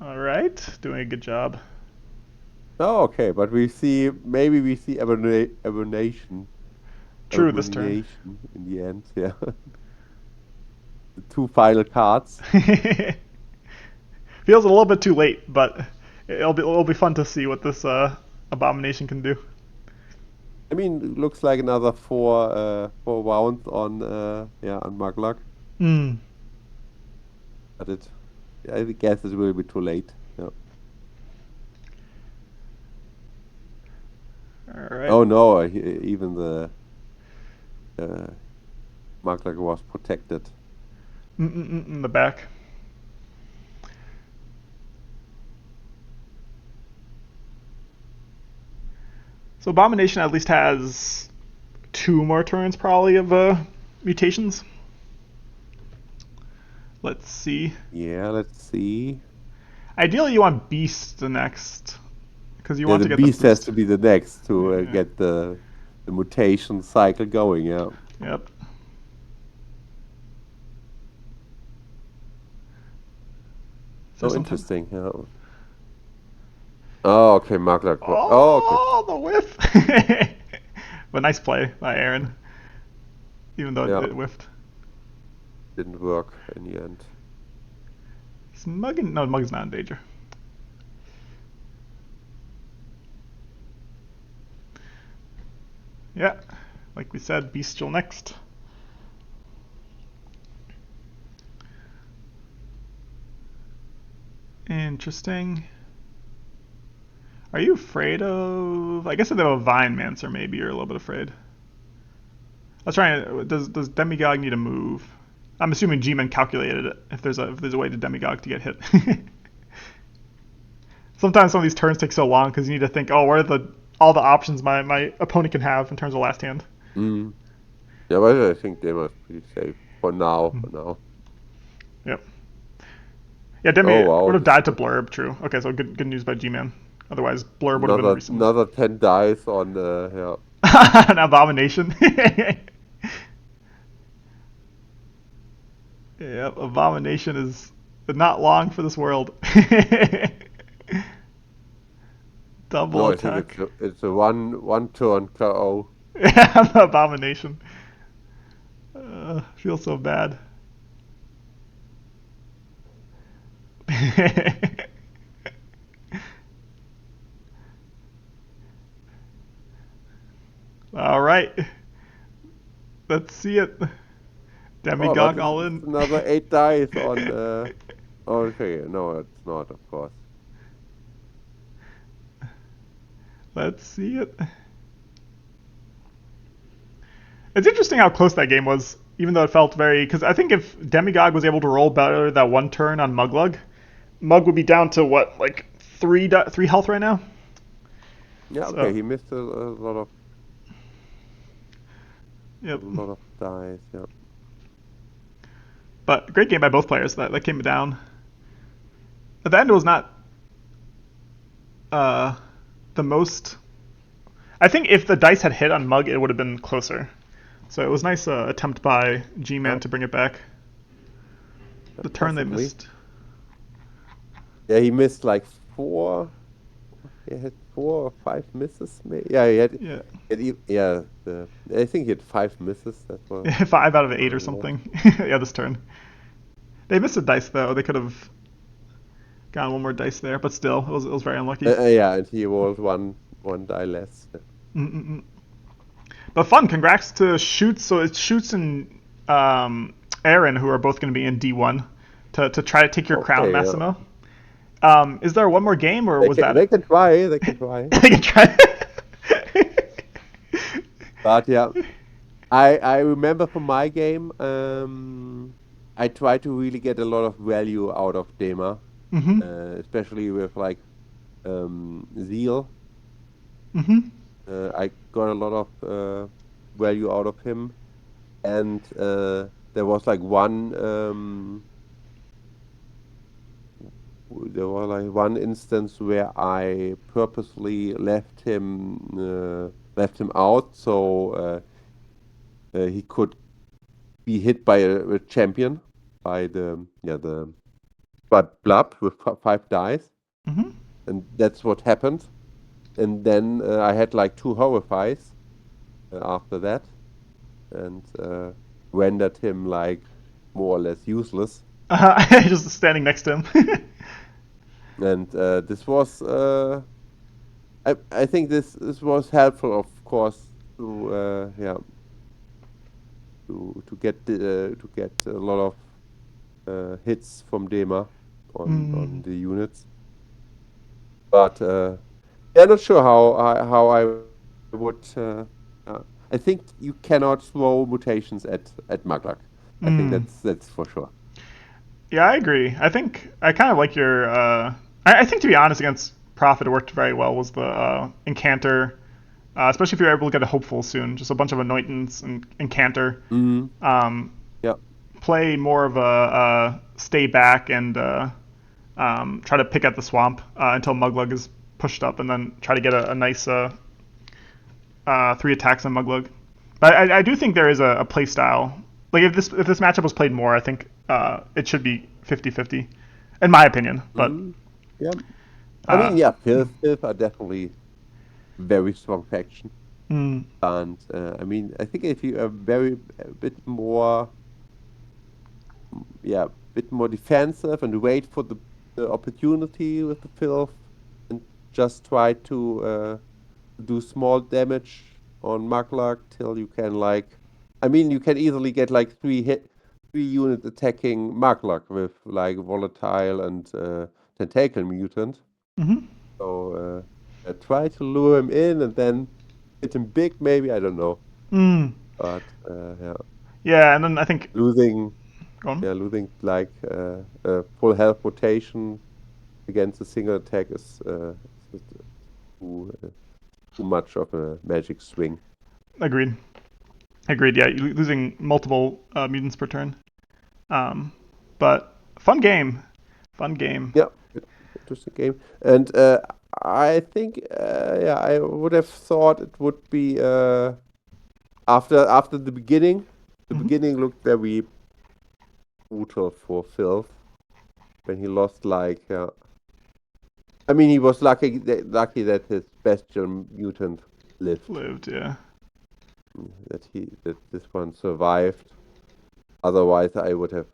All right, doing a good job. Oh, okay. But maybe we see abomination True this turn. in the end. Yeah. The two final cards. Feels a little bit too late, but it'll be fun to see what this abomination can do. I mean, it looks like another four rounds on on Mugluck, Hmm. but I guess it will be too late. Yeah. All right. Oh no, even the uh, Mugluck was protected. In the back. So abomination at least has 2 more turns probably of mutations. Let's see. Yeah, let's see. Ideally, you want beast the next because you Yeah, want the to get the beast has boost. to be the next to Yeah. get the mutation cycle going. Yeah. Yep. So Oh, sometimes. interesting. Yeah. Oh, okay, Mugluck. Oh, okay. Oh, the whiff! But nice play by Aaron, even though Yeah, it whiffed. didn't work in the end. He's mugging. No, Mug's not in danger. Yeah, like we said, bestial next. Interesting. Are you afraid of? I guess if they have a Vine Mancer, maybe you're a little bit afraid. I was trying to. Does Demigog need to move? I'm assuming G-Men calculated it. If there's a way to Demigog to get hit. Sometimes some of these turns take so long because you need to think, oh, what are all the options my opponent can have in terms of last hand. Mm. Yeah, but I think they must be safe for now. For now. Yep. Yeah, Oh Demi would wow, have died to Blurb. True. Okay, so good news by G-Man. Otherwise, Blurb would have been resummoned. another 10 dice on yeah. An abomination. Yep, abomination is not long for this world. Double No, I think attack. it's a one turn KO. Yeah, the abomination. Feels so bad. All right, let's see it. Oh, but Demigog all it's in. another 8 dice on. Okay, no, it's not, of course. Let's see it. It's interesting how close that game was, even though it felt very. Because I think if Demigog was able to roll better that one turn on Muglug, Mug would be down to what, like three health right now. Yeah, okay, So, he missed yep. a lot of dice. Yeah. But great game by both players. That came down. At the end, it was not uh, the most. I think if the dice had hit on Mug, it would have been closer. So it was a nice attempt by G-Man Yeah, to bring it back. The turn they possibly. missed. Yeah, he missed like four. He had 4 or 5 misses. Yeah, Yeah. I think he had 5 misses. That was 5 out of 8 or quite a lot. something. Yeah, this turn. They missed a dice though. They could have gotten one more dice there, but still, it was very unlucky. Yeah, and he rolled one die less. Mm-mm-mm. But fun. Congrats to Shoots. So it's Shoots and Aaron who are both going to be in D1 to try to take your crown, Okay, yeah. Massimo. Is there one more game, or was They that? can try. They can try. They can try. But yeah, I remember from my game, I try to really get a lot of value out of Dema, Mm-hmm. especially with like Zeal. Mm-hmm. I got a lot of value out of him. and there was like one instance where I purposely left him out so he could be hit by a champion by the blub with 5 dice, Hmm. and that's what happened. And then I had like 2 horrifies after that, and rendered him like more or less useless. Just standing next to him. And this was I think this was helpful, of course, to get a lot of hits from Dema on Mm. the units. But yeah, not sure how I would. I think you cannot throw mutations at Magluck. I think Mm. that's for sure. Yeah, I agree. I think I kind of like your. I think to be honest, against Prophet, it worked very well. Was the Incanter, especially if you're able to get a hopeful soon, just a bunch of anointants and Incanter. Mm, Um, yeah. Play more of a stay back and try to pick at the swamp until Muglug is pushed up, and then try to get a nice 3 attacks on Muglug. But I do think there is a play style. Like if this matchup was played more, I think it should be 50-50, in my opinion. But Mm, yeah. I uh, mean, yeah, Filth are definitely very strong faction. mm, And I mean, I think if you are a bit more, yeah, bit more defensive and wait for the opportunity with the filth and just try to do small damage on Magluck till you can like, I mean, you can easily get like 3 units attacking Magluck with like volatile and tentacle mutant. mm-hmm. So try to lure him in and then hit him big, maybe. I don't know. Mm, But yeah, yeah, and then I think losing go on. yeah losing like full health rotation against a single attack is too much of a magic swing. Agreed. Agreed. Yeah, losing multiple mutants per turn. Um, but fun game. Fun game. Yeah, interesting game. And I think yeah, I would have thought it would be after the beginning. The Hmm. beginning looked very brutal for Filth when he lost like I mean, he was lucky that his bestial mutant lived, Lived. Yeah. that this one survived. Otherwise, I would have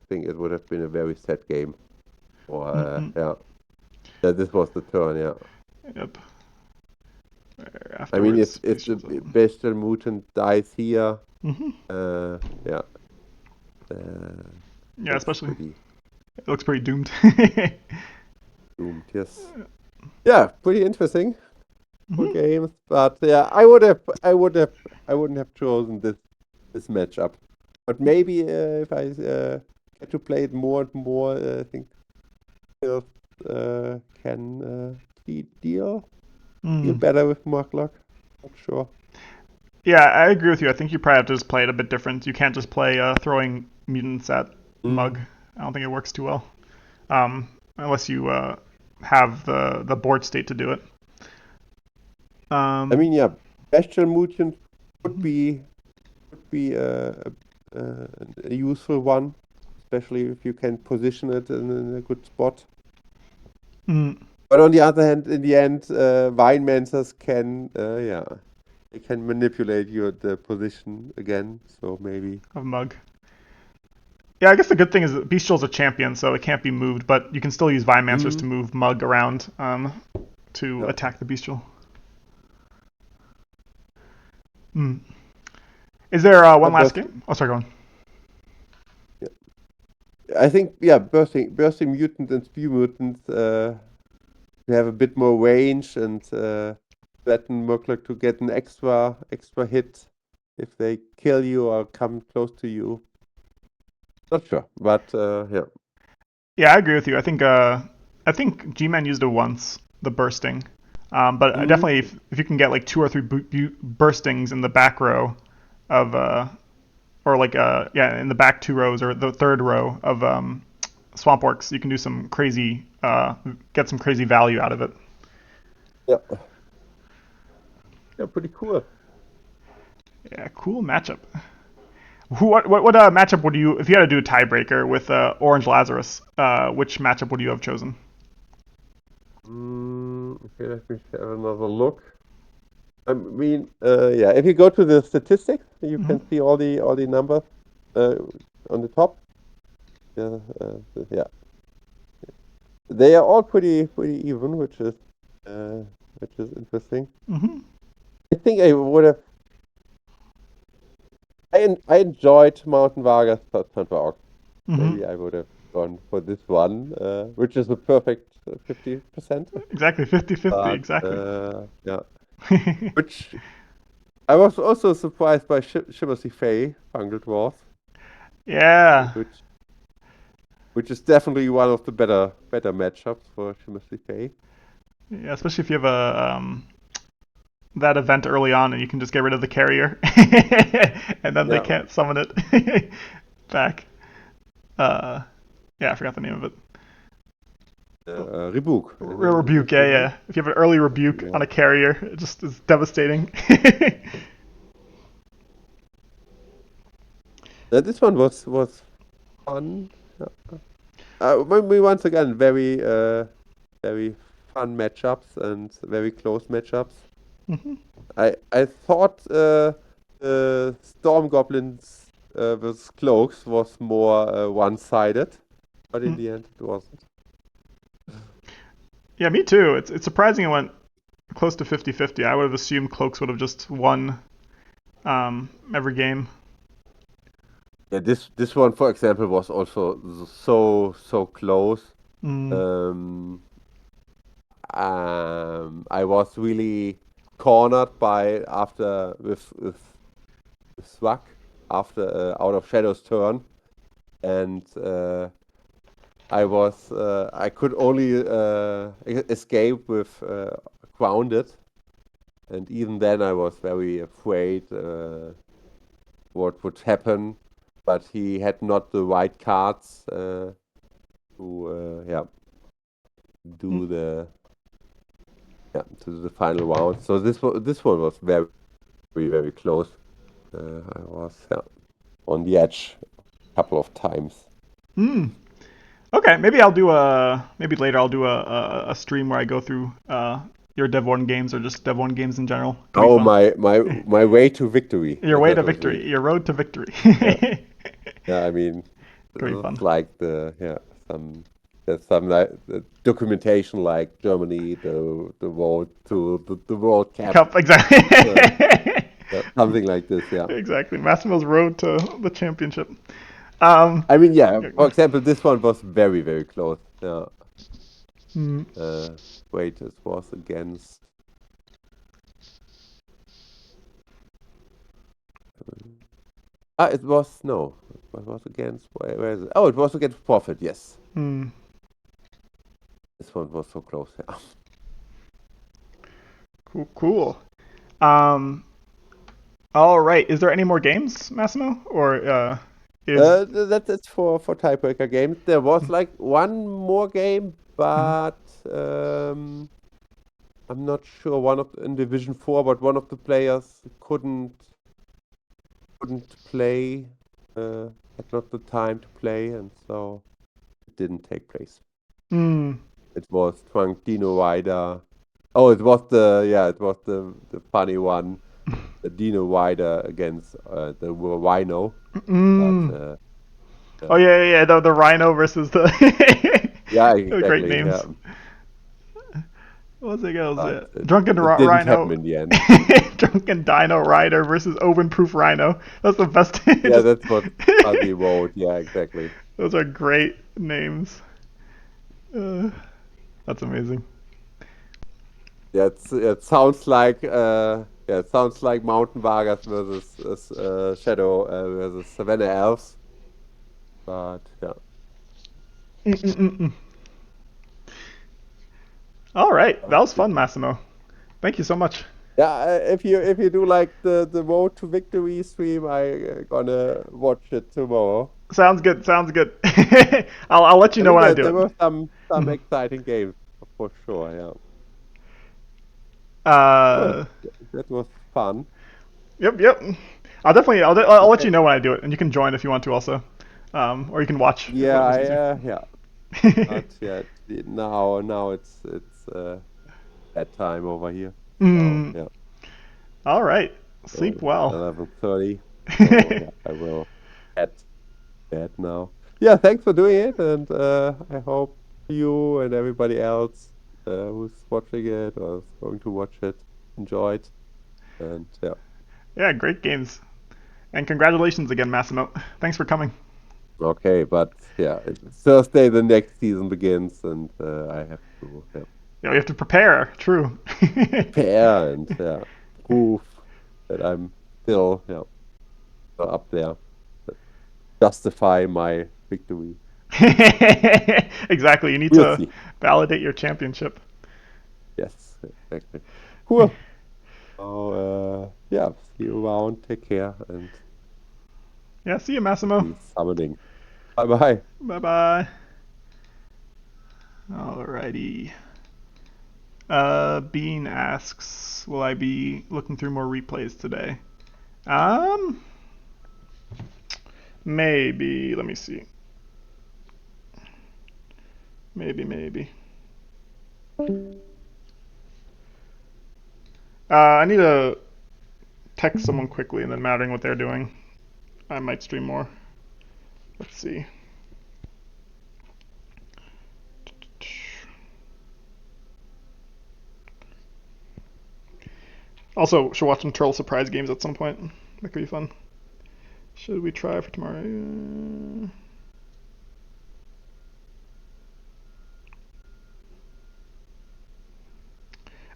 think it would have been a very sad game. Or Mm-hmm. yeah, yeah, this was the turn. Yeah, Yep. I mean, Afterwards, if Beast the shows up. bestial mutant dies here, Mm-hmm. yeah, uh, Yeah, that's especially pretty it looks pretty doomed. doomed. Yes, yeah, pretty interesting for Hmm. games. But yeah, I wouldn't have chosen this matchup. But maybe if I get to play it more and more, I think Phil can deal Mm. better with Murklock. Not sure. Yeah, I agree with you. I think you probably have to just play it a bit different. You can't just play throwing mutants at Mm. Mug. I don't think it works too well, unless you have the board state to do it. I Um, mean, yeah, Bestial Mutant would mhm. be a useful one, especially if you can position it in a good spot. Mm, But on the other hand, in the end, Vinemancers can, yeah, they can manipulate the position again. So maybe. of Mug. Yeah, I guess the good thing is that Bestial's a champion, so it can't be moved, but you can still use Vine to Mm, move Mug around to yeah, attack the Bestial. Mm. Is there yeah, one last game? Oh, sorry, go on. yeah. I think yeah, bursting mutant and spew mutant have a bit more range and threaten Murkloc to get an extra hit if they kill you or come close to you. Not sure, but yeah. Yeah, I agree with you. I think G-Man used it once, the bursting. But Mm, definitely, if you can get like 2 or 3 burstings in the back row of or like yeah, in the back 2 rows or the third row of swamp orcs, you can do some crazy get some crazy value out of it. Yeah, yeah, pretty cool. Yeah, cool matchup. What matchup would you, if you had to do a tiebreaker with Orange Lazarus? Which matchup would you have chosen? Okay, let me have another look. I mean, yeah, if you go to the statistics, you can see all the numbers uh, on the top. Yeah, yeah, they are all pretty even, which is interesting. Mm-hmm. I think I would have. I enjoyed Mountain Vargas Thunder Ox. Mm-hmm. Maybe I would have gone for this one, which is a perfect 50%. Exactly, 50-50, But exactly. yeah, which I was also surprised by Shimmersy Faye, Fungal Dwarf, Yeah. which is definitely one of the better matchups for Shimmersy Faye. Yeah, especially if you have a that event early on and you can just get rid of the carrier and then they Yeah, can't summon it back. Uh, yeah, I forgot the name of it. Rebuke. Is Rebuke, it yeah, Rebuke? yeah. If you have an early rebuke Yeah. on a carrier, it just is devastating. This one was fun. Yeah. We once again very fun matchups and very close matchups. Hmm. I thought Storm Goblins with Cloaks was more one-sided, but in the end it wasn't. Yeah, me too. It's surprising it went close to 50-50. I would have assumed Cloaks would have just won every game. Yeah, this one, for example, was also so close. Mm. Um, I was really cornered by after with Swag after Out of Shadow's turn, and I could only escape with Grounded, and even then I was very afraid what would happen. But he had not the right cards to yeah do the final round. So this one was very close. I was on the edge a couple of times. Mm. Okay, maybe I'll do maybe later I'll do a stream where I go through your Dev 1 games or just Dev 1 games in general. Could be Oh, fun. my way to victory. Your way That to was really victory, your road to victory. yeah. Yeah, I mean, Could be it's fun. like some there's some like documentation like Germany, the road to the World Cup, Cup, exactly. uh, yeah, something like this. Yeah, Exactly. Massimo's road to the championship. I mean, yeah. Yeah. For example, this one was very close. Yeah, Mm. uh, wait, it was against. It was no. It was against. Where is it? Oh, it was against Prophet. Yes, Mm. this one was so close. Yeah. Cool, cool. Um, all right. Is there any more games, Massimo, or is? That's it for tiebreaker games. There was like one more game, Mhm. but I'm not sure. One of in Division 4, but one of the players couldn't play. Had not the time to play, and so it didn't take place. Mm. It was Trunk Dino Rider. Oh, it was the funny one, the Dino Rider against the Rhino. But Mm. Oh yeah, yeah, yeah, yeah. The Rhino versus the yeah, the great exactly. Yeah, names. What was it goes? but Drunken it didn't happen Rhino, in the end. Drunken Dino Rider versus Oven Proof Rhino. That's the best. Yeah, Just that's what Fuzzy wrote. Yeah, exactly. those are great names. Uh, that's amazing. Yeah, it sounds like Mountain Vargas versus Shadow versus Savannah Elves. But yeah, Mm-mm-mm-mm. All right, that that was was pretty fun, cool. Massimo. Thank you so much. Yeah, if you do like the road to victory stream, I gonna watch it tomorrow. Sounds good. Sounds good. I'll let you I know mean, when I do there it. were some Mhm. exciting games for sure. Yeah. Well, Uh, that was fun. yep, yep. I'll let you Okay. know when I do it, and you can join if you want to also, or you can watch if Yeah, whatever's easier. yeah. Not yet. Now it's bedtime over here. So Mm, yeah, all right. so Sleep well. 11:30. So yeah, I will head bed now. Yeah, thanks for doing it, and I hope you and everybody else who's watching it or is going to watch it enjoyed. And yeah, Yeah, great games. And congratulations again, Massimo. Thanks for coming. okay, but yeah, it's Thursday the next season begins, and I have to Yeah, we have to prepare. True. prepare and prove that I'm still up there, justify my victory. Exactly. You need We'll to see. validate your championship. Yes, exactly. Cool. So yeah, see you around. Take care and Yeah, see you, Massimo. happy summoning. Bye bye. Bye bye. Alrighty. Bean asks, will I be looking through more replays today? Um, maybe. Let me see. Maybe. I need to text someone quickly and then monitoring what they're doing. I might stream more. Let's see. Also, should watch some Turtle Surprise games at some point. That could be fun. Should we try for tomorrow?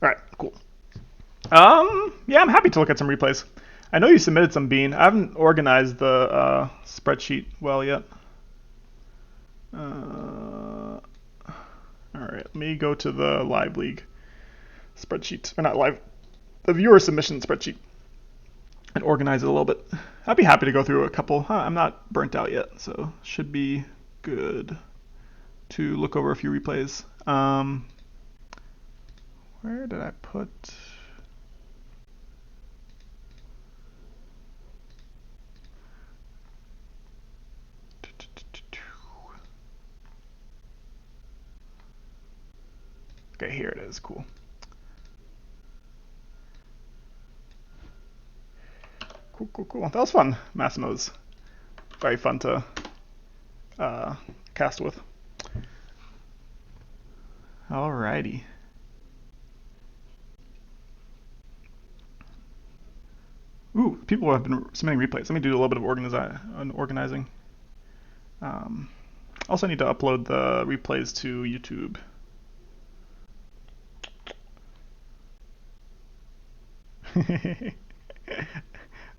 All right, cool. Yeah, I'm happy to look at some replays. I know you submitted some, Bean. I haven't organized the spreadsheet well yet. All right, let me go to the live league spreadsheet, or not live, the viewer submission spreadsheet, and organize it a little bit. I'd be happy to go through a couple. I'm not burnt out yet, so should be good to look over a few replays. Where did I put? Okay, here it is. Cool. Cool. That was fun. Massimo's very fun to uh, cast with. Alrighty. Ooh, people have been submitting replays. Let me do a little bit of organizing. Um, also, need to upload the replays to YouTube.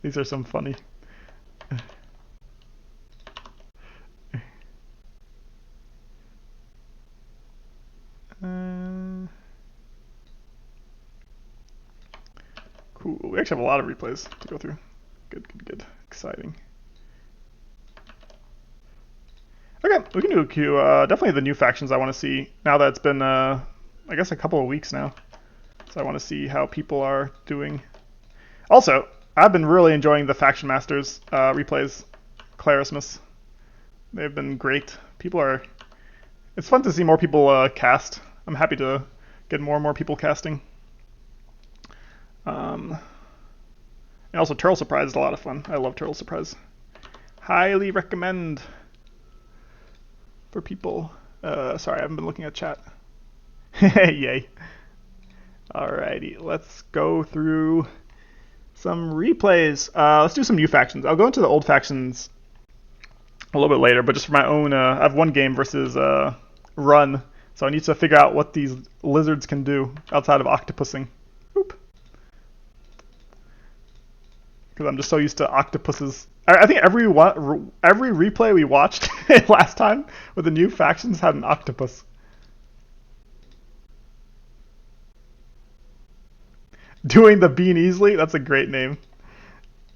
These are some funny. Uh, cool. We actually have a lot of replays to go through. Good. Exciting. Okay, we can do a queue. Definitely the new factions I want to see now that it's been, I guess, a couple of weeks now. So I want to see how people are doing. Also, I've been really enjoying the Faction Masters replays, Clarismus. They've been great. People are. It's fun to see more people cast. I'm happy to get more and more people casting. Um, and also, Turtle Surprise is a lot of fun. I love Turtle Surprise. Highly recommend for people. Sorry, I haven't been looking at chat. Yay. Alrighty, let's go through some replays. Let's do some new factions. I'll go into the old factions a little bit later, but just for my own, I have one game versus run, so I need to figure out what these lizards can do outside of octopusing. Oop. Because I'm just so used to octopuses. I think every replay we watched last time with the new factions had an octopus. Doing the bean easily? That's a great name.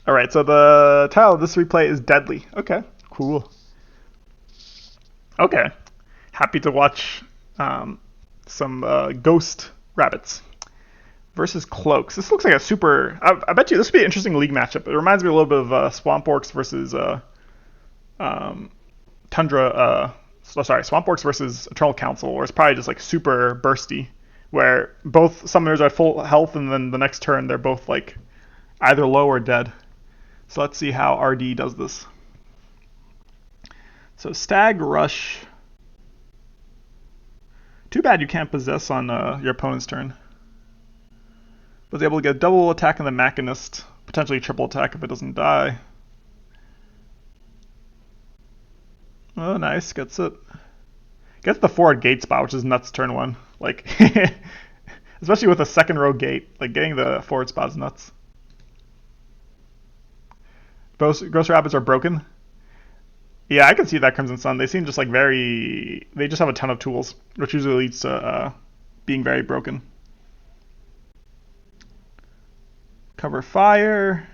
Alright, so the title of this replay is Deadly. Okay, cool. Okay. Happy to watch some ghost rabbits versus cloaks. This looks like a super. I bet you this would be an interesting league matchup. It reminds me a little bit of Swamp Orcs versus Tundra. Swamp Orcs versus Eternal Council, where it's probably just like super bursty, where both summoners are at full health, and then the next turn they're both like either low or dead. So let's see how RD does this. So Stag Rush. Too bad you can't possess on your opponent's turn. Was able to get a double attack on the Machinist, potentially triple attack if it doesn't die. Oh, nice, gets it. Gets the forward gate spot, which is nuts turn one. Like, especially with a second row gate, like getting the forward spot is nuts. Ghost Rabbits are broken. Yeah, I can see that Crimson Sun. They seem just like they just have a ton of tools, which usually leads to being very broken. Cover fire.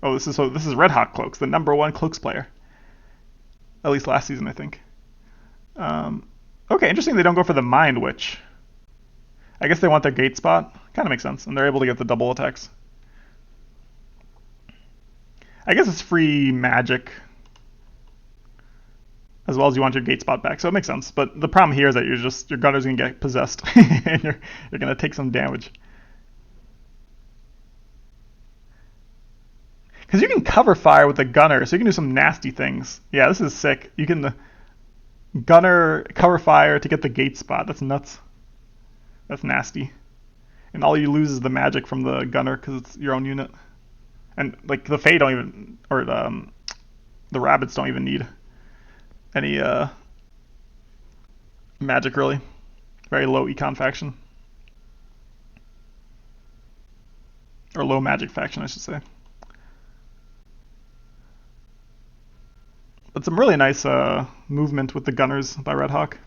Oh, this is Red Hawk Cloaks, the #1 Cloaks player. At least last season, I think. Okay, interesting they don't go for the Mind Witch. I guess they want their gate spot. Kind of makes sense, and they're able to get the double attacks. I guess it's free magic, as well as you want your gate spot back, so it makes sense. But the problem here is that your gunner's gonna get possessed, and you're gonna take some damage. Because you can cover fire with the gunner, so you can do some nasty things. Yeah, this is sick. You can gunner cover fire to get the gate spot. That's nuts. That's nasty. And all you lose is the magic from the gunner because it's your own unit. And like the Fae don't even, or the rabbits don't even need any magic really. Very low econ faction. Or low magic faction, I should say. But some really nice movement with the gunners by Red Hawk.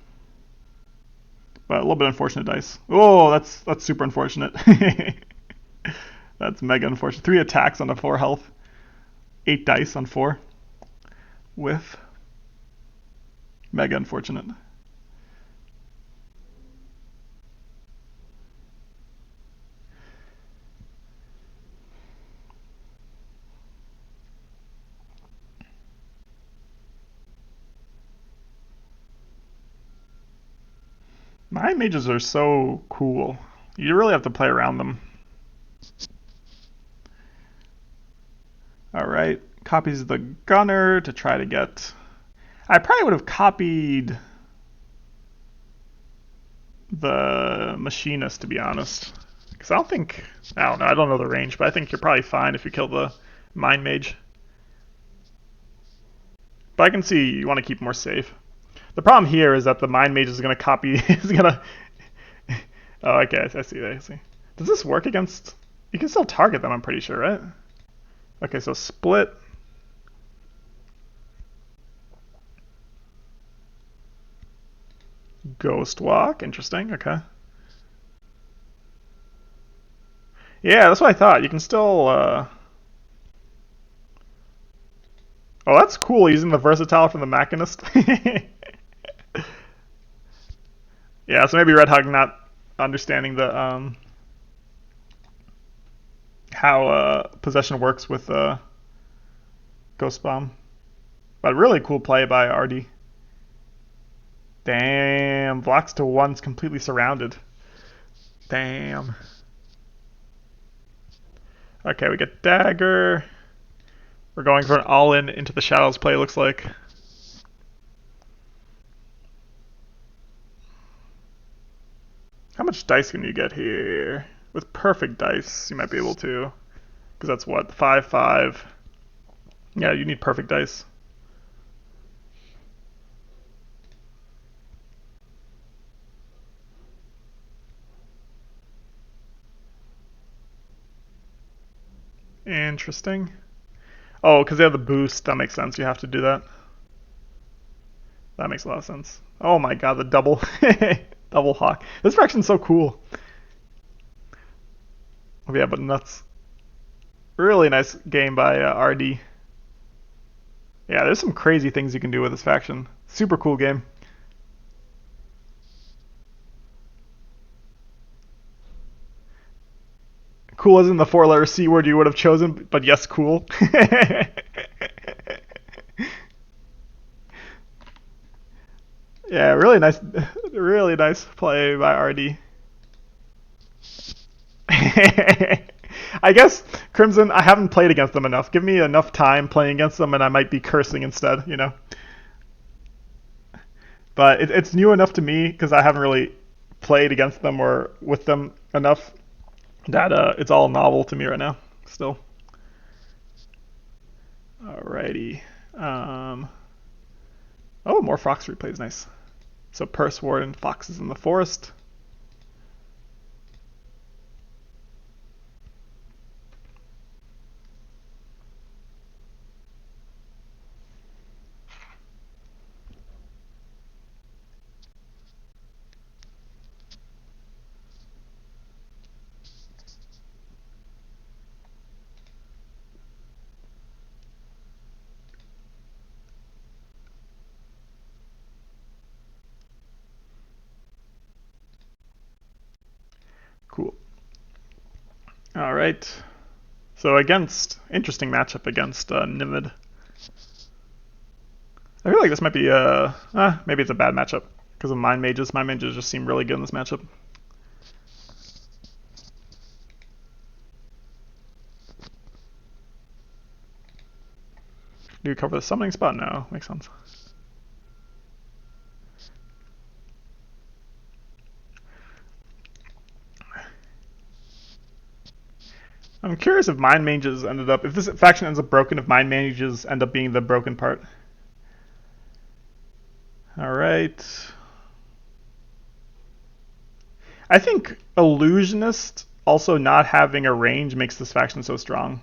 But a little bit unfortunate dice. Oh, that's super unfortunate. That's mega unfortunate. 3 attacks on the 4 health. 8 dice on 4. With mega unfortunate. Mind mages are so cool. You really have to play around them. Alright, copies the gunner to try to get... I probably would have copied the machinist, to be honest. Because I don't know, I don't know the range, but I think you're probably fine if you kill the mind mage. But I can see you want to keep more safe. The problem here is that the mind mage is going to copy, Oh, okay, I see. Does this work against... You can still target them, I'm pretty sure, right? Okay, so split. Ghost Walk, interesting, okay. Yeah, that's what I thought. You can still... Oh, that's cool, using the versatile from the Machinist. Yeah, so maybe Red Hawk not understanding the how possession works with Ghost Bomb. But really cool play by RD. Damn, blocks to 1's completely surrounded. Damn. Okay, we get dagger. We're going for an all-in into the shadows play, looks like. How much dice can you get here? With perfect dice, you might be able to. Because that's what? 5/5. Yeah, you need perfect dice. Interesting. Oh, because they have the boost. That makes sense. You have to do that. That makes a lot of sense. Oh my god, the double double hawk. This faction's so cool. Yeah, but nuts. Really nice game by RD. Yeah, there's some crazy things you can do with this faction. Super cool game. Cool isn't the four-letter C word you would have chosen, but yes, cool. Yeah, really nice play by RD. I guess Crimson, I haven't played against them enough. Give me enough time playing against them, and I might be cursing instead, you know. But it's new enough to me because I haven't really played against them or with them enough that it's all novel to me right now. Still. Alrighty. Um, oh, more Fox replays, nice. So Purse Warden, Foxes in the Forest. Cool. All right. So interesting matchup against Nimid. I feel like this might be maybe it's a bad matchup because of Mind Mages. Mind Mages just seem really good in this matchup. Do you cover the summoning spot? No, makes sense. I'm curious if Mind Mages ended up, if this faction ends up broken, if Mind Mages end up being the broken part. All right. I think Illusionist also not having a range makes this faction so strong.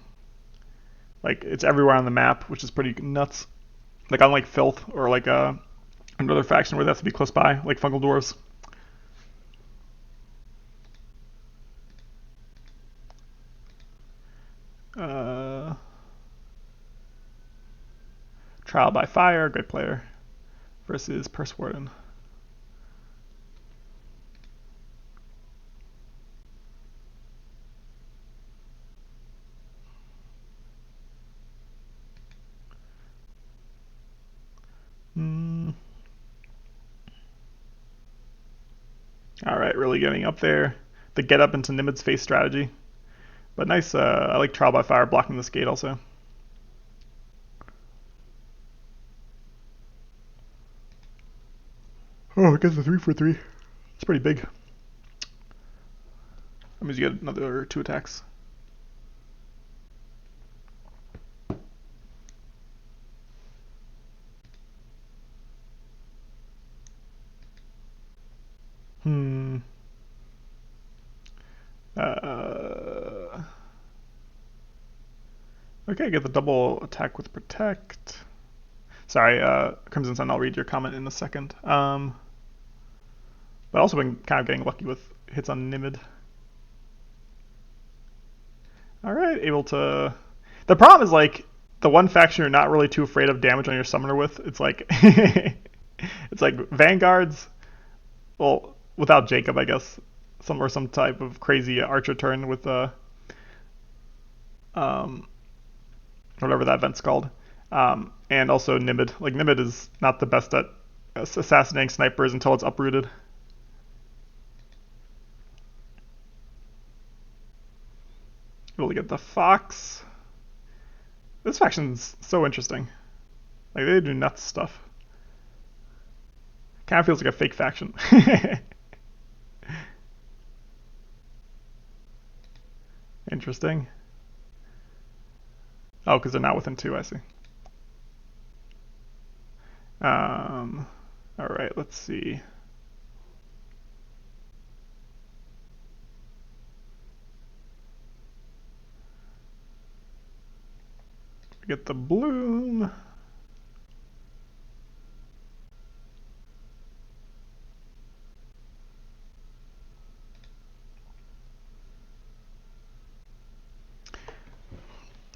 Like it's everywhere on the map, which is pretty nuts. Like unlike Filth or like another faction where they have to be close by, like Fungal Dwarves. Uh, Trial by Fire, great player, versus Purse Warden. Mm. All right, really getting up there. The get up into Nimid's face strategy. But nice, I like Trial by Fire blocking this gate also. Oh, it gets a 3 for 3. It's pretty big. That means you get another 2 attacks. Hmm. Okay, get the double attack with Protect. Sorry, Crimson Sun, I'll read your comment in a second. But also been kind of getting lucky with hits on Nimid. All right, able to. The problem is like the one faction you're not really too afraid of damage on your summoner with. It's like it's like Vanguards. Well, without Jacob, I guess. Some type of crazy archer turn with um whatever that event's called. And also Nimid. Like Nimid is not the best at assassinating snipers until it's uprooted. Able to get the Fox. This faction's so interesting. Like they do nuts stuff. Kind of feels like a fake faction. Interesting. Oh, because they're not within 2, I see. All right, let's see. We get the bloom.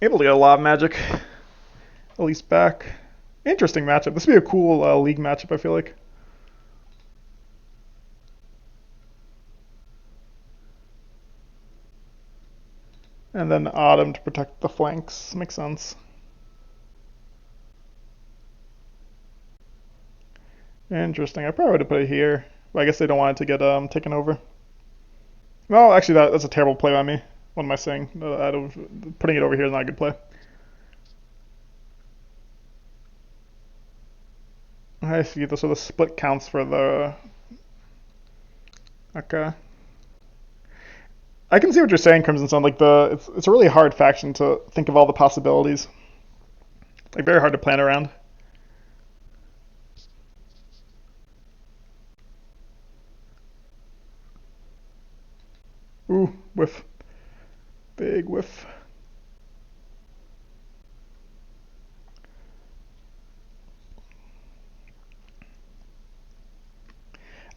Able to get a lot of magic, at least back. Interesting matchup. This would be a cool league matchup, I feel like. And then Autumn to protect the flanks. Makes sense. Interesting. I probably would have put it here. But I guess they don't want it to get taken over. Well, actually, that's a terrible play by me. What am I saying? Putting it over here is not a good play. I see. So the split counts for the... Okay. I can see what you're saying, Crimson Sun. Like it's a really hard faction to think of all the possibilities. Like very hard to plan around. Ooh, whiff. Big whiff.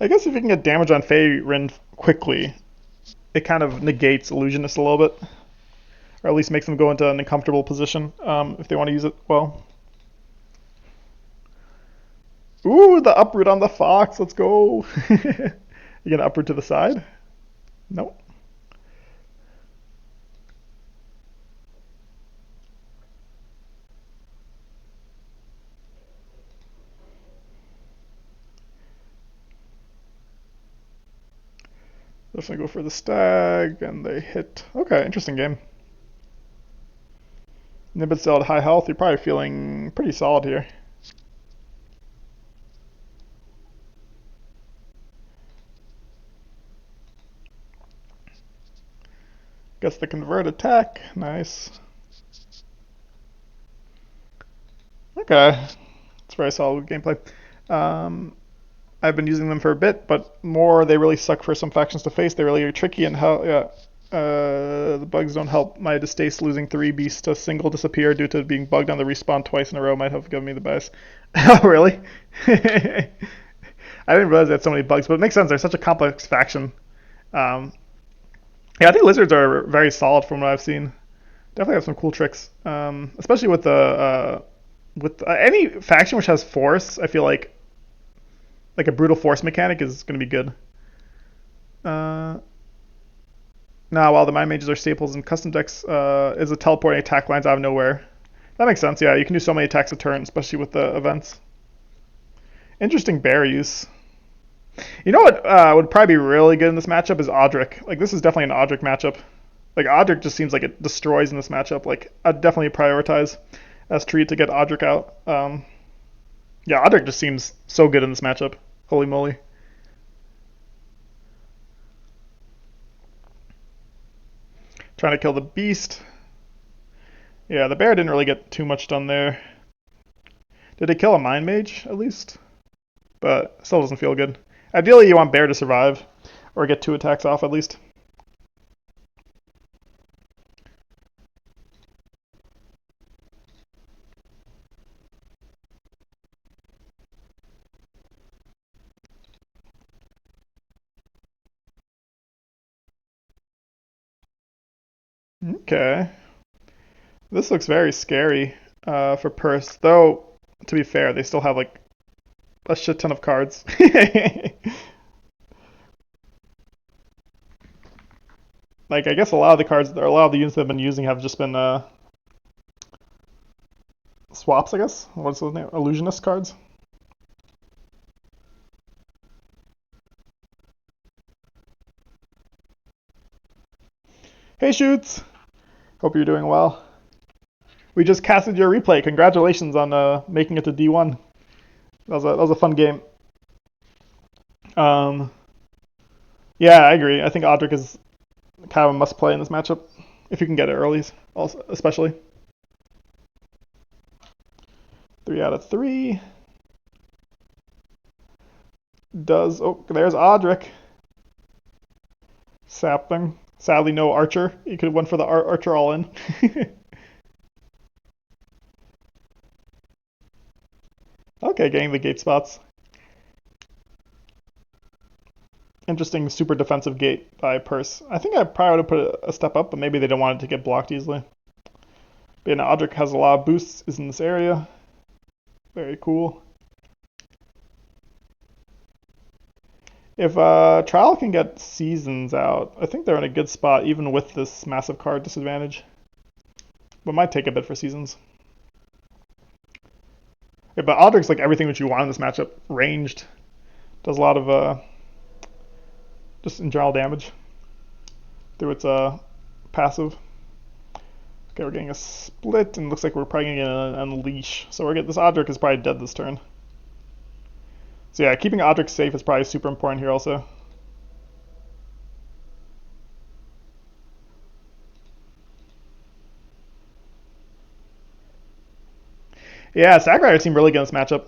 I guess if you can get damage on Feyrin quickly, it kind of negates Illusionist a little bit. Or at least makes them go into an uncomfortable position if they want to use it well. Ooh, the uproot on the Fox. Let's go. You gonna uproot to the side? Nope. Just gonna go for the stag, and they hit. Okay, interesting game. Nibbit's still at high health. You're probably feeling pretty solid here. Gets the convert attack. Nice. Okay. It's very solid gameplay. I've been using them for a bit, but more they really suck for some factions to face. They're really tricky, and how the bugs don't help. My distaste losing 3 beasts to single disappear due to being bugged on the respawn twice in a row might have given me the bias. Oh, really? I didn't realize they had so many bugs, but it makes sense. They're such a complex faction. Yeah, I think lizards are very solid from what I've seen. Definitely have some cool tricks, especially with the any faction which has force. I feel like a brutal force mechanic is going to be good. Now, while the mind mages are staples in custom decks, is a teleporting attack lines out of nowhere. That makes sense. Yeah, you can do so many attacks a turn, especially with the events. Interesting bear use. You know what would probably be really good in this matchup is Audric. Like this is definitely an Audric matchup. Like Audric just seems like it destroys in this matchup. Like I'd definitely prioritize S3 to get Audric out. Yeah, Audric just seems so good in this matchup. Holy moly. Trying to kill the beast. Yeah, the bear didn't really get too much done there. Did it kill a mind mage at least? But still doesn't feel good. Ideally, you want bear to survive or get 2 attacks off at least. Okay. This looks very scary for Purse. Though, to be fair, they still have like a shit ton of cards. Like, I guess a lot of the cards, or a lot of the units they've been using have just been swaps, I guess? What's the name? Illusionist cards? Hey, Shoots! Hope you're doing well. We just casted your replay. Congratulations on making it to D1. That was a fun game. Um, yeah, I agree. I think Audric is kind of a must play in this matchup if you can get it early, also especially. 3 out of 3. There's Audric. Sapling. Sadly, no Archer. You could have went for the Archer all in. Okay, getting the gate spots. Interesting super defensive gate by Purse. I think I probably would have put a step up, but maybe they don't want it to get blocked easily. But yeah, now Odric has a lot of boosts, is in this area. Very cool. If Trial can get Seasons out, I think they're in a good spot even with this massive card disadvantage. But might take a bit for Seasons. Yeah, but Aldrich's like everything that you want in this matchup. Ranged. Does a lot of just in general damage through its passive. Okay, we're getting a split, and looks like we're probably going to get an unleash. So we're getting this Odric is probably dead this turn. So yeah, keeping Odric safe is probably super important here also. Yeah, Stag Rider seemed really good in this matchup.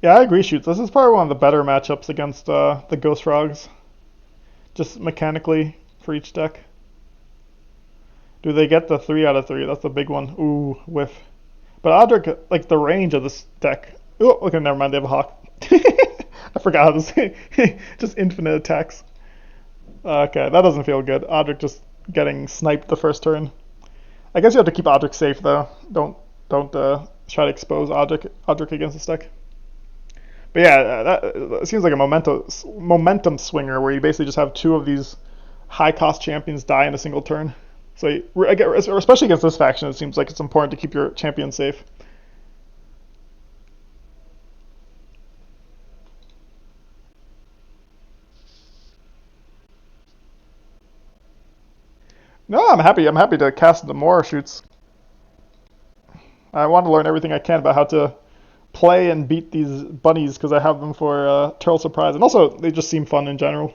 Yeah, I agree, Shoots. This is probably one of the better matchups against the Ghost Frogs. Just mechanically for each deck. Do they get the 3 out of 3? That's the big one. Ooh, whiff. But Odric, like the range of this deck. Oh, okay, never mind. They have a Hawk. I forgot how to say. Just infinite attacks. Okay, that doesn't feel good. Odric just getting sniped the first turn. I guess you have to keep Odric safe though. Don't try to expose Odric against this deck. But yeah, that seems like a momentum swinger where you basically just have two of these high cost champions die in a single turn. So especially against this faction, it seems like it's important to keep your champion safe. No, I'm happy. I'm happy to cast the more Shoots. I want to learn everything I can about how to play and beat these bunnies because I have them for Turtle Surprise, and also they just seem fun in general.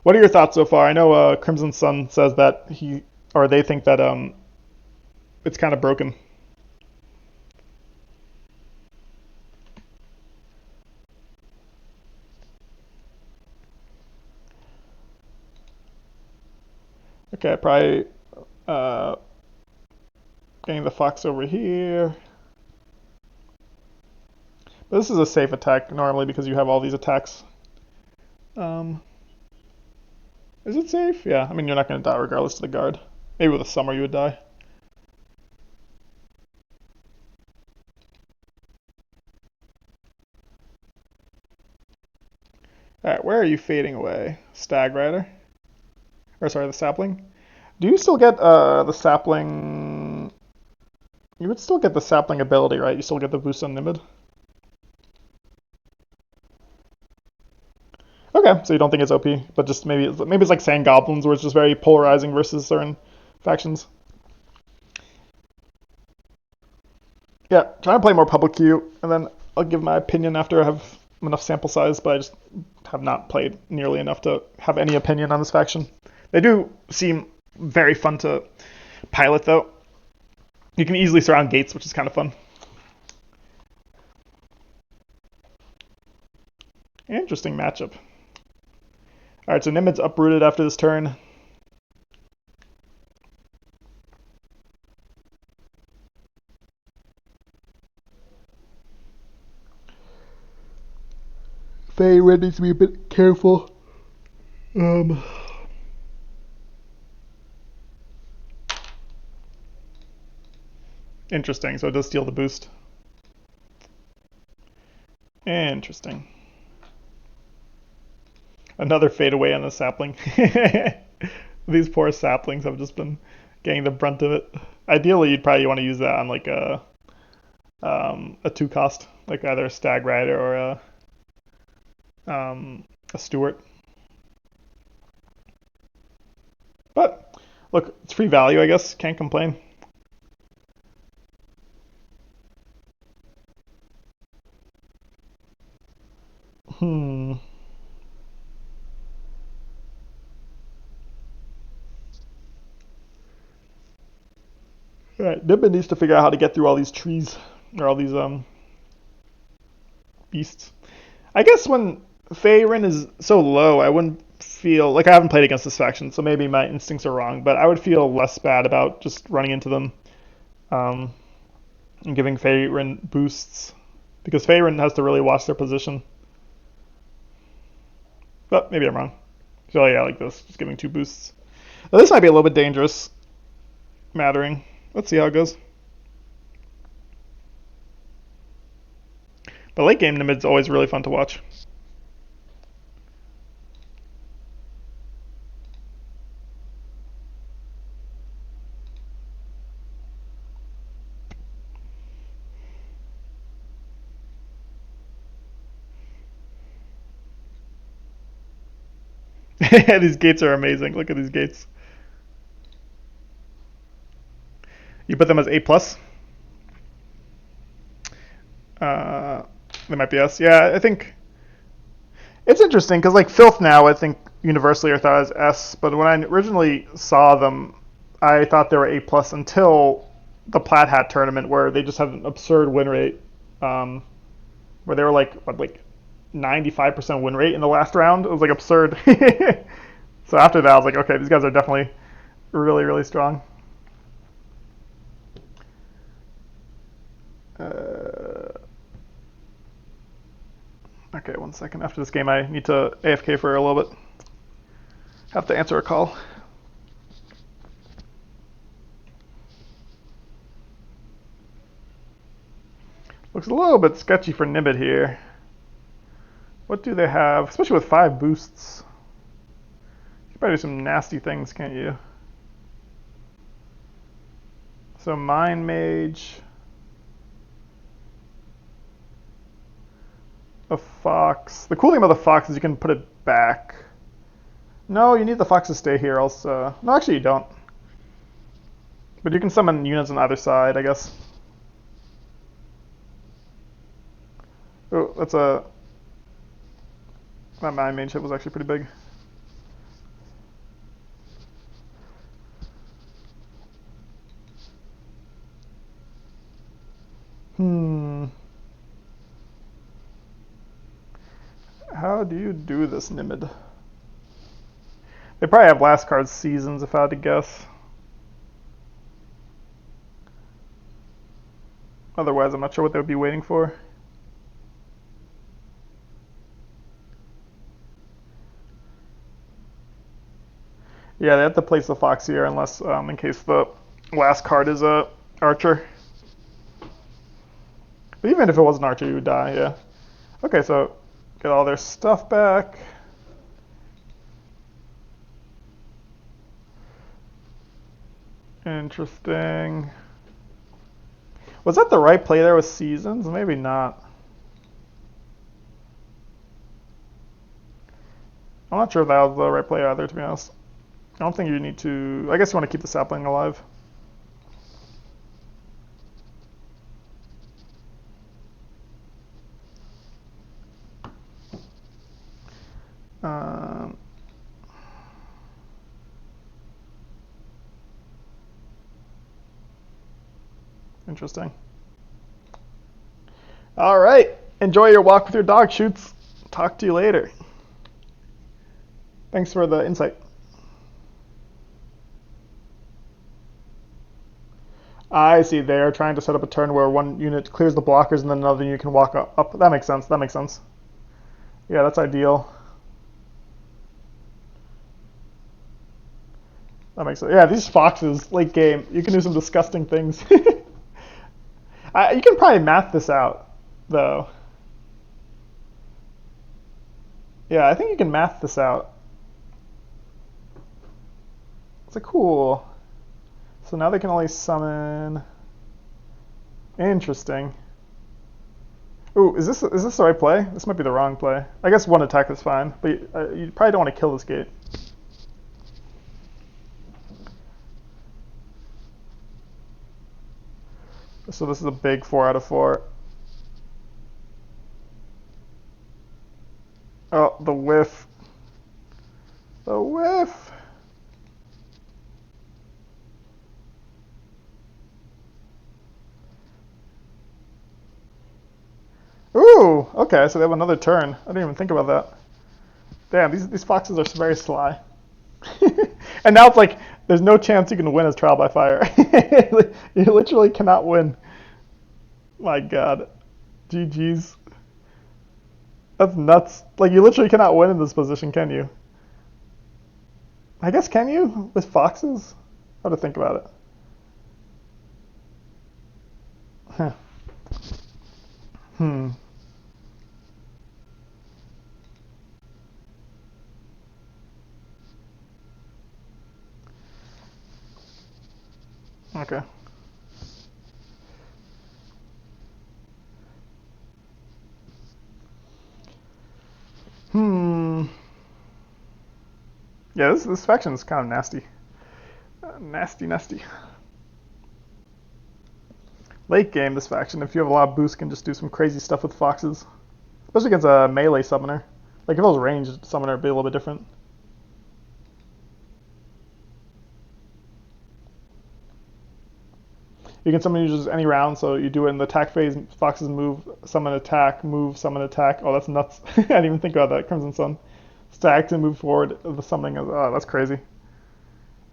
What are your thoughts so far? I know Crimson Sun says that they think that it's kind of broken. Okay, probably uh, getting the fox over here. But this is a safe attack normally because you have all these attacks. Um, is it safe? Yeah, I mean you're not going to die regardless of the guard. Maybe with a summer you would die. Alright, where are you fading away? Stag Rider? Or sorry, the sapling? Do you still get the sapling? You would still get the sapling ability, right? You still get the boost on Nimid. Okay, so you don't think it's OP, but just maybe it's like Sand Goblins, where it's just very polarizing versus certain factions. Yeah, trying to play more public queue, and then I'll give my opinion after I have enough sample size. But I just have not played nearly enough to have any opinion on this faction. They do seem very fun to pilot, though. You can easily surround gates, which is kind of fun. Interesting matchup. Alright, so Nimid's uprooted after this turn. Feyre needs to be a bit careful. Interesting, so it does steal the boost. Interesting. Another fade away on the sapling. These poor saplings have just been getting the brunt of it. Ideally, you'd probably want to use that on like a 2 cost, like either a Stag Rider or a Stewart. But look, it's free value, I guess. Can't complain. Hmm. All right, Nibba needs to figure out how to get through all these trees or all these beasts. I guess when Faerun is so low, I wouldn't feel like I haven't played against this faction, so maybe my instincts are wrong. But I would feel less bad about just running into them um, and giving Faerun boosts because Faerun has to really watch their position. But maybe I'm wrong. So yeah, like this, just giving 2 boosts. Now, this might be a little bit dangerous, mattering. Let's see how it goes. But late game Nimid's always really fun to watch. These gates are amazing. Look at these gates. You put them as A+. Uh, they might be S. Yeah, I think it's interesting because like Filth now, I think universally are thought as S, but when I originally saw them, I thought they were A+ until the Plaid Hat tournament where they just had an absurd win rate, where they were like 95% win rate in the last round. It was like absurd. So after that, I was like, okay, these guys are definitely really, really strong. Okay, 1 second. After this game, I need to AFK for a little bit. Have to answer a call. Looks a little bit sketchy for Nimbit here. What do they have? Especially with 5 boosts. You can probably do some nasty things, can't you? So Mind Mage. A Fox. The cool thing about the Fox is you can put it back. No, you need the Fox to stay here, else... No, actually you don't. But you can summon units on either side, I guess. Oh, that's a... That Mind Mage hit was actually pretty big. How do you do this, Nimid? They probably have last card Seasons, if I had to guess. Otherwise, I'm not sure what they would be waiting for. Yeah, they have to place the Fox here unless, in case the last card is a Archer. But even if it was an Archer, you would die, yeah. Okay, so get all their stuff back. Interesting. Was that the right play there with Seasons? Maybe not. I'm not sure if that was the right play either, to be honest. I don't think you need to... I guess you want to keep the sapling alive. Interesting. All right. Enjoy your walk with your dog, Shoots. Talk to you later. Thanks for the insight. I see. They're trying to set up a turn where one unit clears the blockers and then another unit can walk up. That makes sense. That makes sense. Yeah, that's ideal. That makes sense. Yeah, these foxes, late game, you can do some disgusting things. You can probably math this out, though. Yeah, I think you can math this out. It's like, cool. So now they can only summon... Interesting. Ooh, is this the right play? This might be the wrong play. I guess one attack is fine, but you probably don't want to kill this gate. So this is a big 4 out of 4. Oh, the whiff. The whiff. Ooh, okay, so they have another turn. I didn't even think about that. Damn, these foxes are very sly. And now it's like, there's no chance you can win as Trial by Fire. You literally cannot win. My god. GG's. That's nuts. Like, you literally cannot win in this position, can you? I guess can you with foxes? How to think about it? Huh. Hmm. Okay. Hmm. Yeah, this faction is kind of nasty. Nasty, nasty. Late game, this faction, if you have a lot of boost, can just do some crazy stuff with foxes. Especially against a melee summoner. Like if it was ranged summoner, it'd be a little bit different. You can summon users any round, so you do it in the attack phase. Foxes move, summon attack, move, summon attack. Oh, that's nuts. I didn't even think about that. Crimson Sun. Stack to move forward. The summoning is, oh, that's crazy.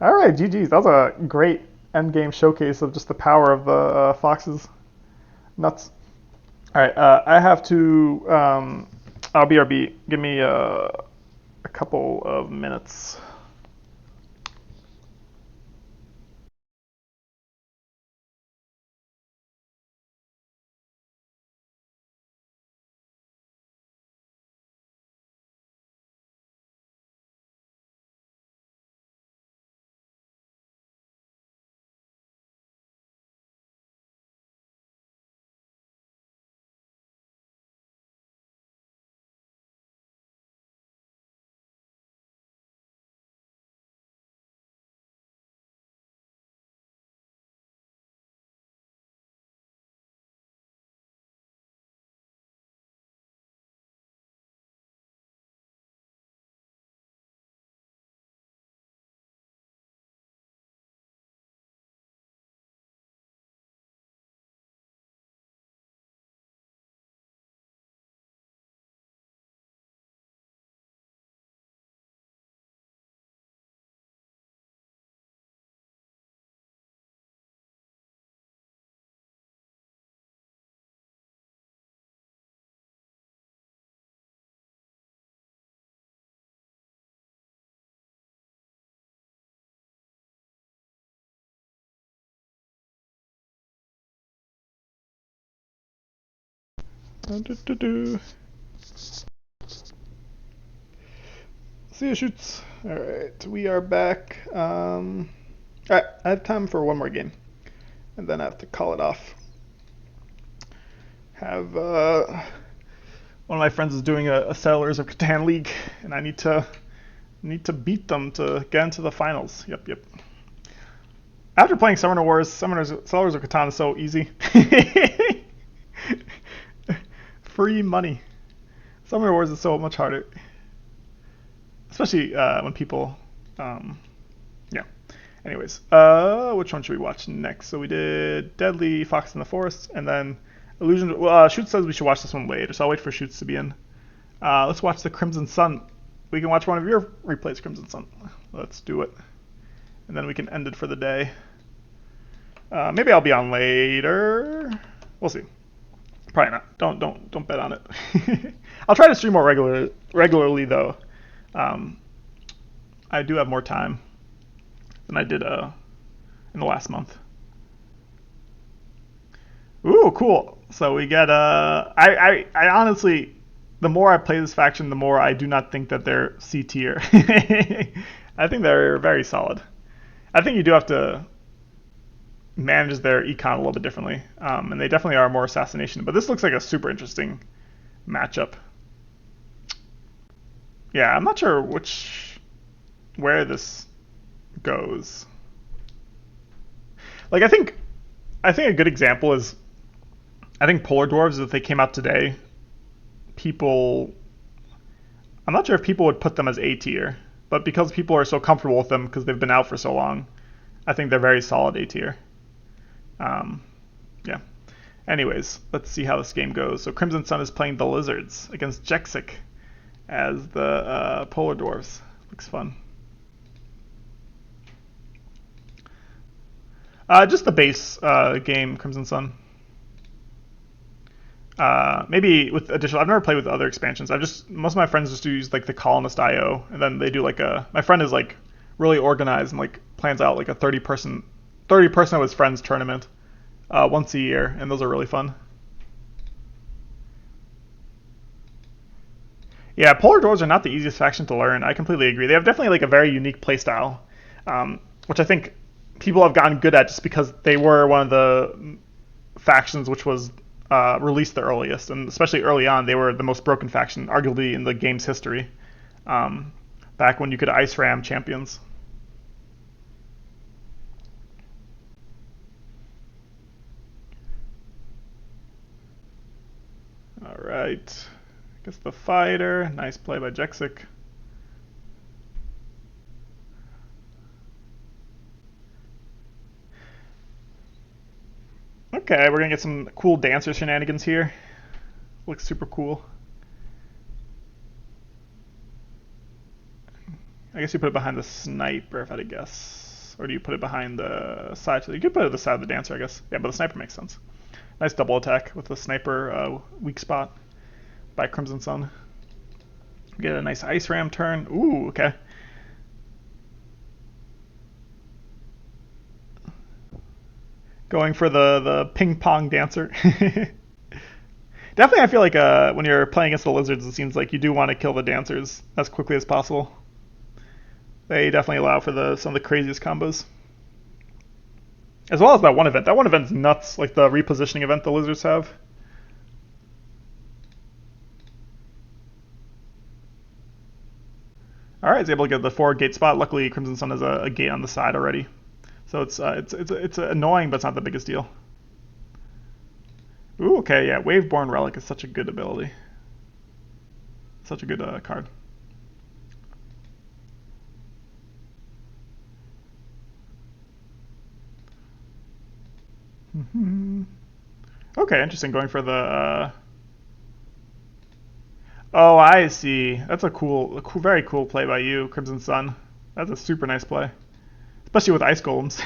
All right, GG's. That was a great end game showcase of just the power of the foxes. Nuts. All right, I have to. I'll BRB. Give me a couple of minutes. See you, shoots. All right, we are back. All right, I have time for one more game, and then I have to call it off. Have one of my friends is doing a Settlers of Catan league, and I need to beat them to get into the finals. Yep, yep. After playing Summoner Wars, Settlers of Catan is so easy. Free money. Summoner Wars is so much harder, especially when people. Yeah. Anyways, which one should we watch next? So we did Deadly Fox in the Forest, and then Illusion. Well, Shoot says we should watch this one later, so I'll wait for Shoots to be in. Let's watch the Crimson Sun. We can watch one of your replays, Crimson Sun. Let's do it, and then we can end it for the day. Maybe I'll be on later. We'll see. Probably not. Don't bet on it. I'll try to stream more regularly though. I do have more time than I did in the last month. Ooh, cool. So we get I honestly, the more I play this faction, the more I do not think that they're C tier. I think they're very solid. I think you do have to manage their econ a little bit differently, and they definitely are more assassination. But this looks like a super interesting matchup. Yeah, I'm not sure where this goes. Like I think a good example is I think Polar Dwarves, if they came out today, people I'm not sure if people would put them as A tier, but because people are so comfortable with them because they've been out for so long, I think they're very solid A tier. Yeah. Anyways, let's see how this game goes. So Crimson Sun is playing the Lizards against Jexic as the Polar Dwarves. Looks fun. Just the base game, Crimson Sun. Maybe with additional. I've never played with other expansions. Most of my friends just use like the Colonist IO, and then they do like a. My friend is like really organized and like plans out like a 30 person of his friends tournament once a year, and those are really fun. Yeah, Polar Dwarves are not the easiest faction to learn. I completely agree. They have definitely like a very unique playstyle, which I think people have gotten good at just because they were one of the factions which was released the earliest, and especially early on, they were the most broken faction, arguably in the game's history. Um, Back when you could ice ram champions. All right, gets the fighter. Nice play by Jexic. Okay, we're gonna get some cool dancer shenanigans here. Looks super cool. I guess you put it behind the sniper, if I had to guess. Or do you put it behind the side? You could put it at the side of the dancer, I guess. Yeah, but the sniper makes sense. Nice double attack with the sniper weak spot by Crimson Sun. Get a nice ice ram turn. Ooh, okay. Going for the ping pong dancer. Definitely, I feel like when you're playing against the lizards, it seems like you do want to kill the dancers as quickly as possible. They definitely allow for some of the craziest combos. As well as that one event. That one event's nuts, like the repositioning event the lizards have. Alright, he's able to get the forward gate spot. Luckily, Crimson Sun has a gate on the side already. So it's annoying, but it's not the biggest deal. Ooh, okay, yeah. Waveborn Relic is such a good ability. Such a good card. Okay, interesting. Going for the. Oh, I see. That's a very cool play by you, Crimson Sun. That's a super nice play, especially with ice golems.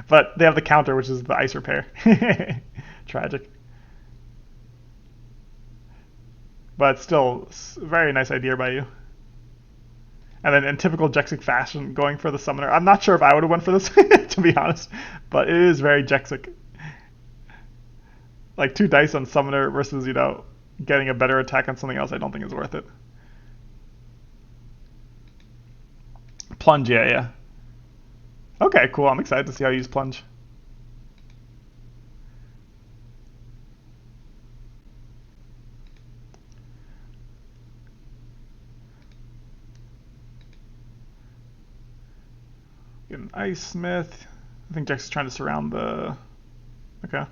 But they have the counter, which is the ice repair. Tragic. But still, very nice idea by you. And then in typical Jexic fashion, going for the summoner. I'm not sure if I would have went for this, to be honest, but it is very Jexic. Like 2 dice on summoner versus, getting a better attack on something else, I don't think is worth it. Plunge, yeah. Okay, cool. I'm excited to see how you use plunge. Get an Ice Smith. I think Jex is trying to surround the. Okay.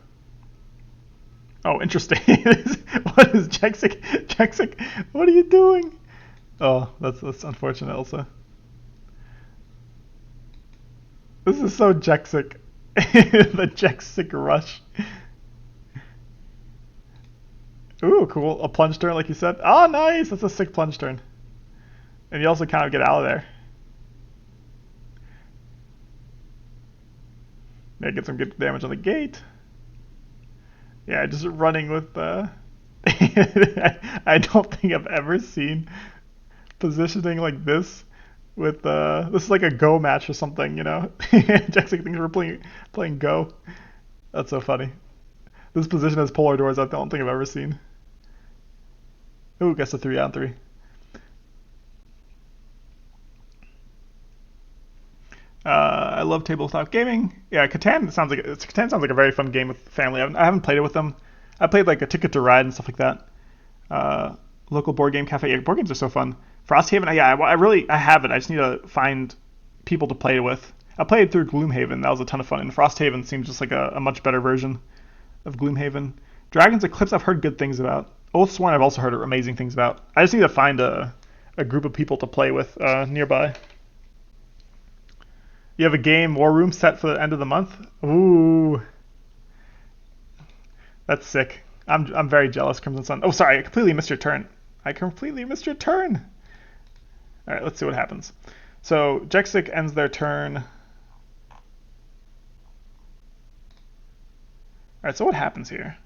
Oh, interesting. What is Jexic? Jexic, what are you doing? Oh, that's unfortunate, Elsa. This is so Jexic. The Jexic rush. Ooh, cool. A plunge turn, like you said. Oh, nice. That's a sick plunge turn. And you also kind of get out of there. Yeah, get some good damage on the gate. Yeah, just running with I don't think I've ever seen positioning like this with this is like a Go match or something, Jackson thinks we're playing Go. That's so funny. This position as polar doors I don't think I've ever seen. Ooh, gets a 3-on-3. I love tabletop gaming. Yeah, Catan sounds like a very fun game with family. I haven't played it with them. I played like a Ticket to Ride and stuff like that. Local board game cafe. Yeah, board games are so fun. Frosthaven. Yeah, I have it. I just need to find people to play with. I played through Gloomhaven. That was a ton of fun. And Frosthaven seems just like a much better version of Gloomhaven. Dragon's Eclipse. I've heard good things about. Oathsworn. I've also heard amazing things about. I just need to find a group of people to play with nearby. You have a game War Room set for the end of the month? Ooh. That's sick. I'm very jealous, Crimson Sun. Oh, sorry, I completely missed your turn. All right, let's see what happens. So Jexic ends their turn. All right, so what happens here?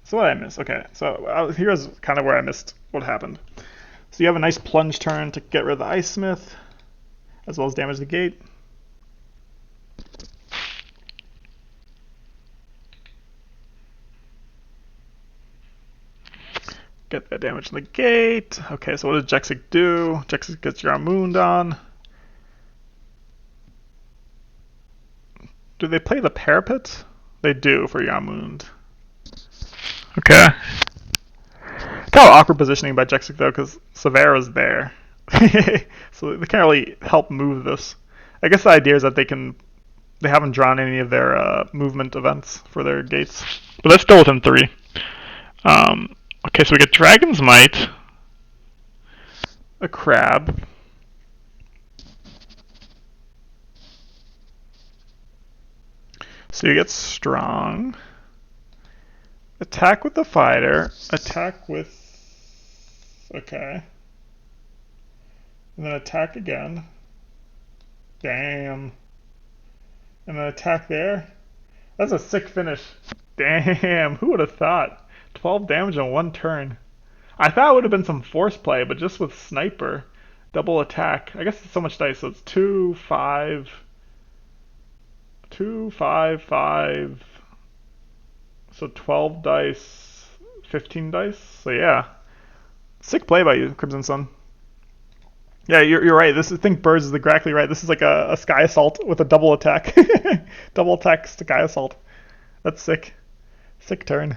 So what did I miss? Okay, so here's kind of where I missed what happened. So you have a nice plunge turn to get rid of the Ice Smith. as well as damage the gate. Get that damage in the gate. Okay, so what does Jexic do? Jexic gets your Moond on. Do they play the Parapet? They do for Yamund. Okay. Kind of awkward positioning by Jexic though, because Severa's there. So they can't really help move this. I guess the idea is that they haven't drawn any of their movement events for their gates. But they're still within 3. Okay, so we get Dragon's Might, a Crab, so you get Strong, attack with the Fighter, attack with, okay, and then attack again, damn, and then attack there. That's a sick finish. Damn, who would have thought? 12 damage in 1 turn. I thought it would have been some force play, but just with Sniper, double attack. I guess it's so much dice, so it's 2, 5, 2, 5, 5. So 12 dice, 15 dice. So yeah, sick play by you, Crimson Sun. Yeah, you're right. Think Birds is exactly right. This is like a Sky Assault with a double attack. Double attack Sky Assault. That's sick. Sick turn.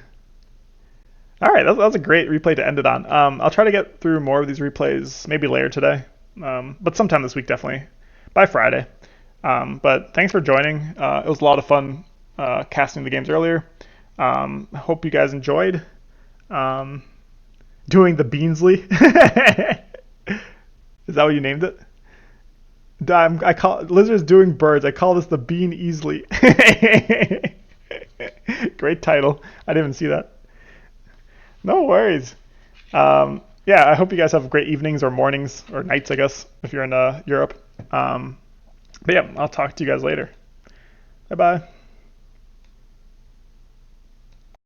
All right, that was a great replay to end it on. I'll try to get through more of these replays, maybe later today, but sometime this week definitely, by Friday. But thanks for joining. It was a lot of fun casting the games earlier. Hope you guys enjoyed doing the Beansley. Is that what you named it? I call Lizard's doing birds. I call this the Bean Easily. Great title. I didn't even see that. No worries. Yeah, I hope you guys have great evenings or mornings or nights, I guess, if you're in Europe. But yeah, I'll talk to you guys later. Bye-bye.